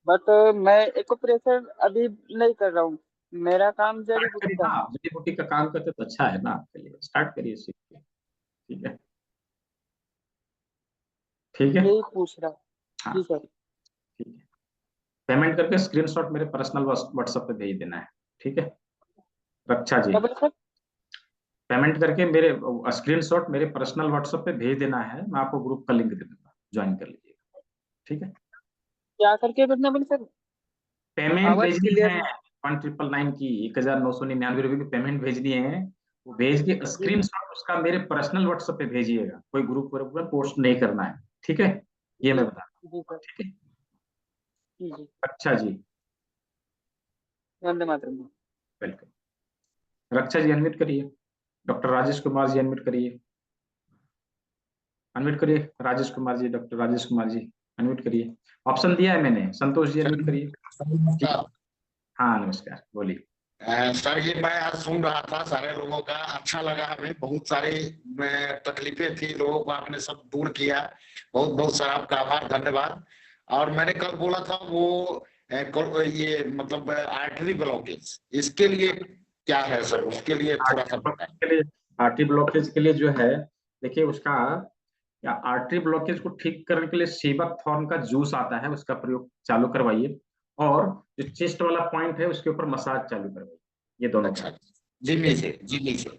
बट मैं एक्यूप्रेशर अभी नहीं कर रहा हूँ, मेरा काम जड़ी बूटी का है।
जड़ी बूटी का काम करते तो अच्छा है ना आपके लिए, स्टार्ट करिए सीख के। ठीक है, ठीक है,
यही पूछ रहा हूँ।
हाँ
जी सर।
ठीक है। पेमेंट करके स्क्रीनशॉट मेरे पर्सनल व्हाट्सएप पे भेज देना है। ठीक है, रक्षा जी, पेमेंट करके मेरे स्क्रीनशॉट मेरे पर्सनल व्हाट्सएप पे भेज देना है। मैं आपको ग्रुप का लिंक दे दूंगा, ज्वाइन कर लीजिएगा। ठीक है,
क्या करके भेजना बोले सर?
पेमेंट
आवाज
भेजनी
क्लियर
है।
नहीं।
1999 की 1999 रुपए की पेमेंट भेजनी है। वो भेज के स्क्रीनशॉट उसका मेरे पर्सनल व्हाट्सएप पे भेजिएगा, कोई ग्रुप पर पोस्ट नहीं करना है। ठीक है, ये मैं बता।
जी सर।
ठीक है,
जी
अच्छा जी,
वंदे मातरम।
वेलकम। रक्षा जी अनम्यूट करिए। डॉक्टर राजेश कुमार जी अनम्यूट करिए, अनम्यूट करिए राजेश कुमार जी, डॉक्टर राजेश कुमार जी अनम्यूट करिए। ऑप्शन दिया है मैंने, संतोष जी अनम्यूट करिए। हाँ नमस्कार, बोलिए।
सर ये मैं आज सुन रहा था सारे लोगों का, अच्छा लगा हमें। बहुत सारी तकलीफें थी, लोगों को आपने सब दूर किया। बहुत बहुत सर आपका आभार, धन्यवाद। और मैंने कल बोला था वो ये मतलब आर्टरी ब्लॉकेज, इसके लिए क्या है सर? उसके लिए थोड़ा सा बताएं।
आर्टरी ब्लॉकेज के लिए जो है, देखिए उसका, या आर्टरी ब्लॉकेज को ठीक करने के लिए सेबक थॉर्न का जूस आता है, उसका प्रयोग चालू करवाइए। और जो चेस्ट वाला पॉइंट है उसके ऊपर मसाज चालू करवाइए। ये दोनों।
अच्छा, जिमी से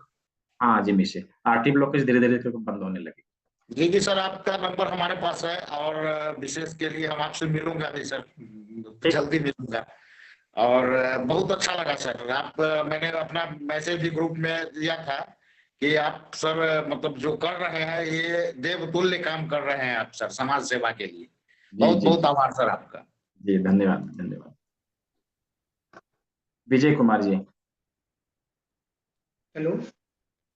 हाँ जिमी से आर्टरी ब्लॉकेज धीरे धीरे बंद होने लगे।
जी जी सर, आपका नंबर हमारे पास है और विशेष के लिए हम आपसे मिलूंगा भी सर, जल्दी मिलूंगा। और बहुत अच्छा लगा सर, आप मैंने अपना मैसेज भी ग्रुप में दिया था कि आप सर मतलब जो कर रहे हैं ये देवतुल्य काम कर रहे हैं आप सर समाज सेवा के लिए।
जी
बहुत
जी
बहुत आभार सर आपका।
जी, धन्यवाद धन्यवाद। विजय कुमार जी।
हेलो।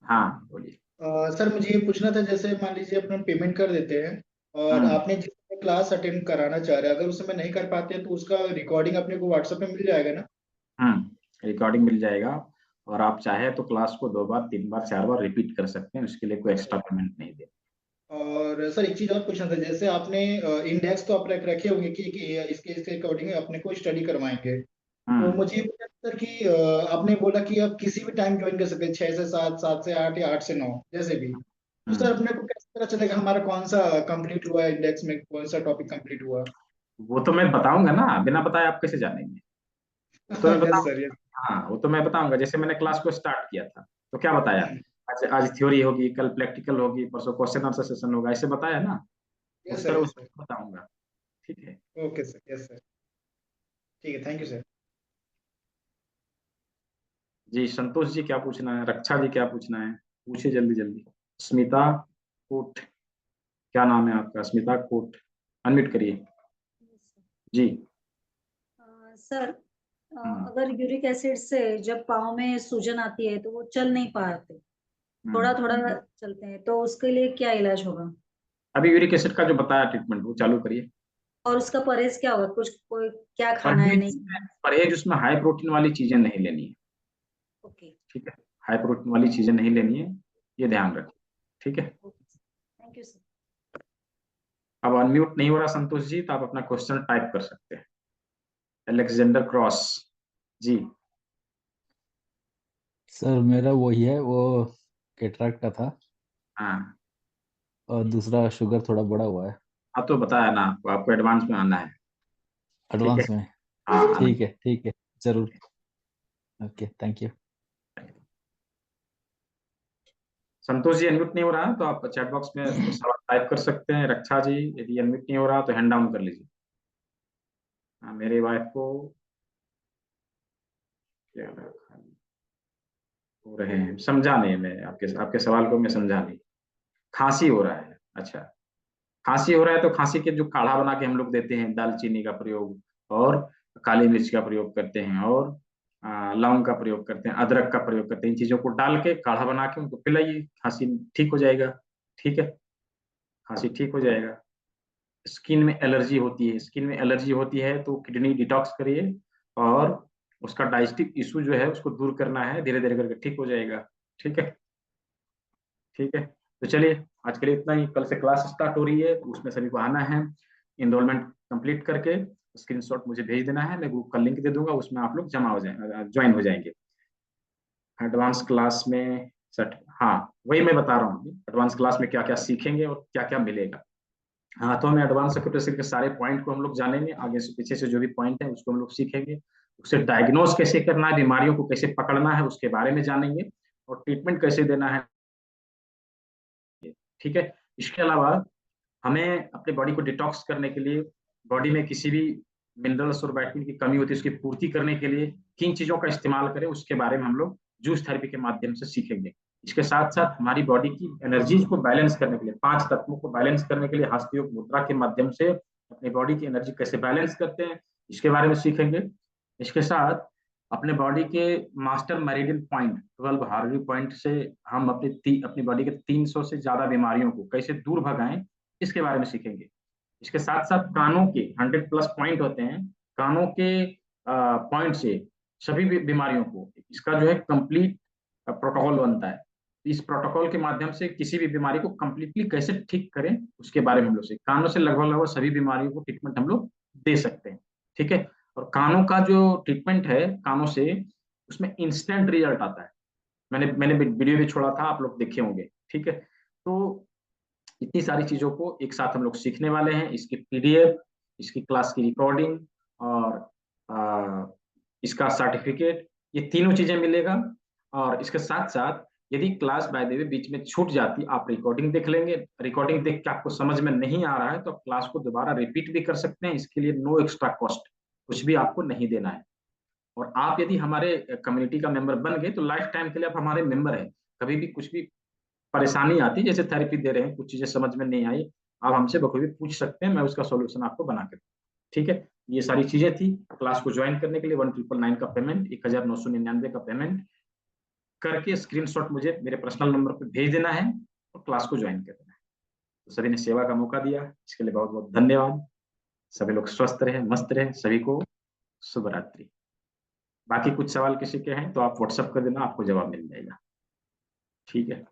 हाँ बोलिए।
सर मुझे ये पूछना था, जैसे मान लीजिए अपना पेमेंट कर देते हैं और आपने जिस क्लास अटेंड कराना चाह रहे हैं, अगर उस समय नहीं कर पाते हैं तो उसका रिकॉर्डिंग अपने को व्हाट्सएप पे मिल जाएगा ना?
रिकॉर्डिंग मिल जाएगा, और आप चाहे तो क्लास को 2 बार 3 बार 4 बार रिपीट कर सकते हैं, उसके लिए कोई एक्स्ट्रा पेमेंट नहीं दे।
और सर एक चीज और पूछना था, जैसे आपने इंडेक्स तो आप रखे होंगे कि इसके अकॉर्डिंग अपने को स्टडी करवाएंगे, तो मुझे ये पूछना था सर कि आपने बोला कि आप किसी भी टाइम ज्वाइन कर सकते हैं, 6 से 7, 7 से 8 या 8 से 9 जैसे भी, तो सर अपने को कैसे पता चलेगा हमारा कौन सा कंप्लीट हुआ है, इंडेक्स में कौन सा टॉपिक कंप्लीट हुआ?
वो तो मैं बताऊंगा ना, बिना बताए आप कैसे जानेंगे? वो तो मैं
यस
बताऊंगा।
Sir, yes.
हाँ वो तो मैं बताऊंगा, जैसे मैंने क्लास को स्टार्ट किया था तो क्या बताया, आज थ्योरी होगी, कल प्रैक्टिकल होगी, परसों क्वेश्चन आंसर सेशन होगा, ऐसे बताया ना,
यस
उस
सर,
तरह
यस
उसको
सर।
बताऊंगा। ठीक है।
Okay sir, yes sir. ठीक है, थैंक यू सर।
जी संतोष जी क्या पूछना है, रक्षा जी क्या पूछना है, पूछिए जल्दी जल्दी। स्मिता कोट, क्या नाम है आपका? स्मिता कोट, अनम्यूट करिए जी।
सर अगर यूरिक एसिड से जब पाँव में सूजन आती है तो वो चल नहीं पाते, थोड़ा थोड़ा चलते हैं, तो उसके लिए क्या इलाज होगा?
अभी यूरिक एसिड का जो बताया ट्रीटमेंट वो चालू करिए।
और उसका परहेज क्या होगा, कुछ कोई क्या खाना है नहीं?
परहेज उसमें हाई प्रोटीन वाली चीजें नहीं लेनी है।
ओके,
ठीक है, हाई प्रोटीन वाली चीजें नहीं लेनी है, ये ध्यान रखें। ठीक है।
Thank you sir.
अब अनम्यूट नहीं हो रहा संतोष जी, तो आप अपना क्वेश्चन टाइप कर सकते हैं। अलेक्जेंडर क्रॉस जी।
सर मेरा वही है, वो कैटरेक्ट का था।
हाँ
और दूसरा शुगर थोड़ा बढ़ा हुआ है।
हाँ, तो बताया ना आपको, आपको एडवांस में आना है। ठीक है।
एडवांस में?
हाँ
ठीक है, ठीक है, जरूर। Okay, thank you.
Santosh ji unmute नहीं हो रहा तो आप चैट बॉक्स में सवाल टाइप कर सकते हैं। रक्षा जी यदि अनम्यूट नहीं हो रहा तो हैंड डाउन कर लीजिए। हाँ, मेरे वाइफ को क्या हो रहे हैं, समझा नहीं मैं आपके आपके सवाल को, मैं समझा नहीं। खांसी हो रहा है, अच्छा खांसी हो रहा है तो खांसी के जो काढ़ा बना के हम लोग देते हैं, दालचीनी का प्रयोग और काली मिर्च का प्रयोग करते हैं और लौंग का प्रयोग करते हैं, अदरक का प्रयोग करते हैं, इन चीजों को डाल के काढ़ा बना के उनको पिलाइए, खांसी ठीक हो जाएगा। ठीक है, खांसी ठीक हो जाएगा। स्किन में एलर्जी होती है, स्किन में एलर्जी होती है तो किडनी डिटॉक्स करिए और उसका डाइजेस्टिव इशू जो है उसको दूर करना है, धीरे धीरे करके ठीक हो जाएगा। ठीक है। ठीक है, तो चलिए आज के लिए इतना ही। कल से क्लास स्टार्ट हो रही है, उसमें सभी को आना है। इनरोलमेंट कंप्लीट करके स्क्रीनशॉट मुझे भेज देना है, मैं ग्रुप का लिंक दे दूंगा, उसमें आप लोग जमा हो जाए, ज्वाइन हो जाएंगे एडवांस क्लास में। सट हाँ, वही मैं बता रहा हूँ एडवांस क्लास में क्या क्या सीखेंगे और क्या क्या मिलेगा। हाँ, तो हम एडवांस एक्यूप्रेशर के सारे पॉइंट को हम लोग जानेंगे, आगे से पीछे से जो भी पॉइंट है उसको हम लोग सीखेंगे, उसे डायग्नोज कैसे करना है, बीमारियों को कैसे पकड़ना है उसके बारे में जानेंगे, और ट्रीटमेंट कैसे देना है। ठीक है। इसके अलावा हमें अपने बॉडी को डिटॉक्स करने के लिए, बॉडी में किसी भी मिनरल्स और विटामिन की कमी होती है उसकी पूर्ति करने के लिए किन चीजों का इस्तेमाल करें, उसके बारे में हम लोग जूस थेरेपी के माध्यम से सीखेंगे। इसके साथ साथ हमारी बॉडी की एनर्जीज को बैलेंस करने के लिए, 5 तत्वों को बैलेंस करने के लिए हस्त योग मुद्रा के माध्यम से अपनी बॉडी की एनर्जी कैसे बैलेंस करते हैं, इसके बारे में सीखेंगे। इसके साथ अपने बॉडी के master meridian point 12 Harvey point से हम अपनी बॉडी के 300 से ज्यादा बीमारियों को कैसे दूर भगाएं, इसके बारे में सीखेंगे। इसके साथ साथ कानों के 100+ पॉइंट होते हैं, कानों के पॉइंट से सभी बीमारियों को, इसका जो है कंप्लीट प्रोटोकॉल बनता है। इस प्रोटोकॉल के माध्यम से किसी भी बीमारी को कंप्लीटली कैसे ठीक करें उसके बारे में हम लोग से, कानों से लगभग सभी बीमारियों को ट्रीटमेंट हम लोग दे सकते हैं। ठीक है। और कानों का जो ट्रीटमेंट है कानों से, उसमें इंस्टेंट रिजल्ट आता है। मैंने वीडियो भी छोड़ा था, आप लोग देखे होंगे। ठीक है। तो इतनी सारी चीजों को एक साथ हम लोग सीखने वाले हैं। इसकी PDF, इसकी क्लास की रिकॉर्डिंग और इसका सर्टिफिकेट, ये तीनों चीजें मिलेगा। और इसके साथ साथ यदि क्लास बाय द वे बीच में छूट जाती, आप रिकॉर्डिंग देख लेंगे, रिकॉर्डिंग देख के आपको समझ में नहीं आ रहा है तो क्लास को दोबारा रिपीट भी कर सकते हैं, इसके लिए नो एक्स्ट्रा कॉस्ट, कुछ भी आपको नहीं देना है। और आप यदि हमारे कम्युनिटी का मेंबर बन गए तो लाइफ टाइम के लिए आप हमारे मेंबर हैं। कभी भी कुछ भी परेशानी आती, जैसे थेरेपी दे रहे हैं, कुछ चीजें समझ में नहीं आई, आप हमसे बखूबी पूछ सकते हैं, मैं उसका सॉल्यूशन आपको बना के दूंगा। ठीक है, ये सारी चीजें थी। क्लास को ज्वाइन करने के लिए 1999 का पेमेंट, 1999 का पेमेंट करके स्क्रीनशॉट मुझे मेरे पर्सनल नंबर पे भेज देना है और क्लास को ज्वाइन कर देना है। तो सभी ने सेवा का मौका दिया, इसके लिए बहुत बहुत धन्यवाद। सभी लोग स्वस्थ रहे, मस्त रहे, सभी को शुभ रात्रि। बाकी कुछ सवाल किसी के हैं तो आप व्हाट्सएप कर देना, आपको जवाब मिल जाएगा। ठीक है।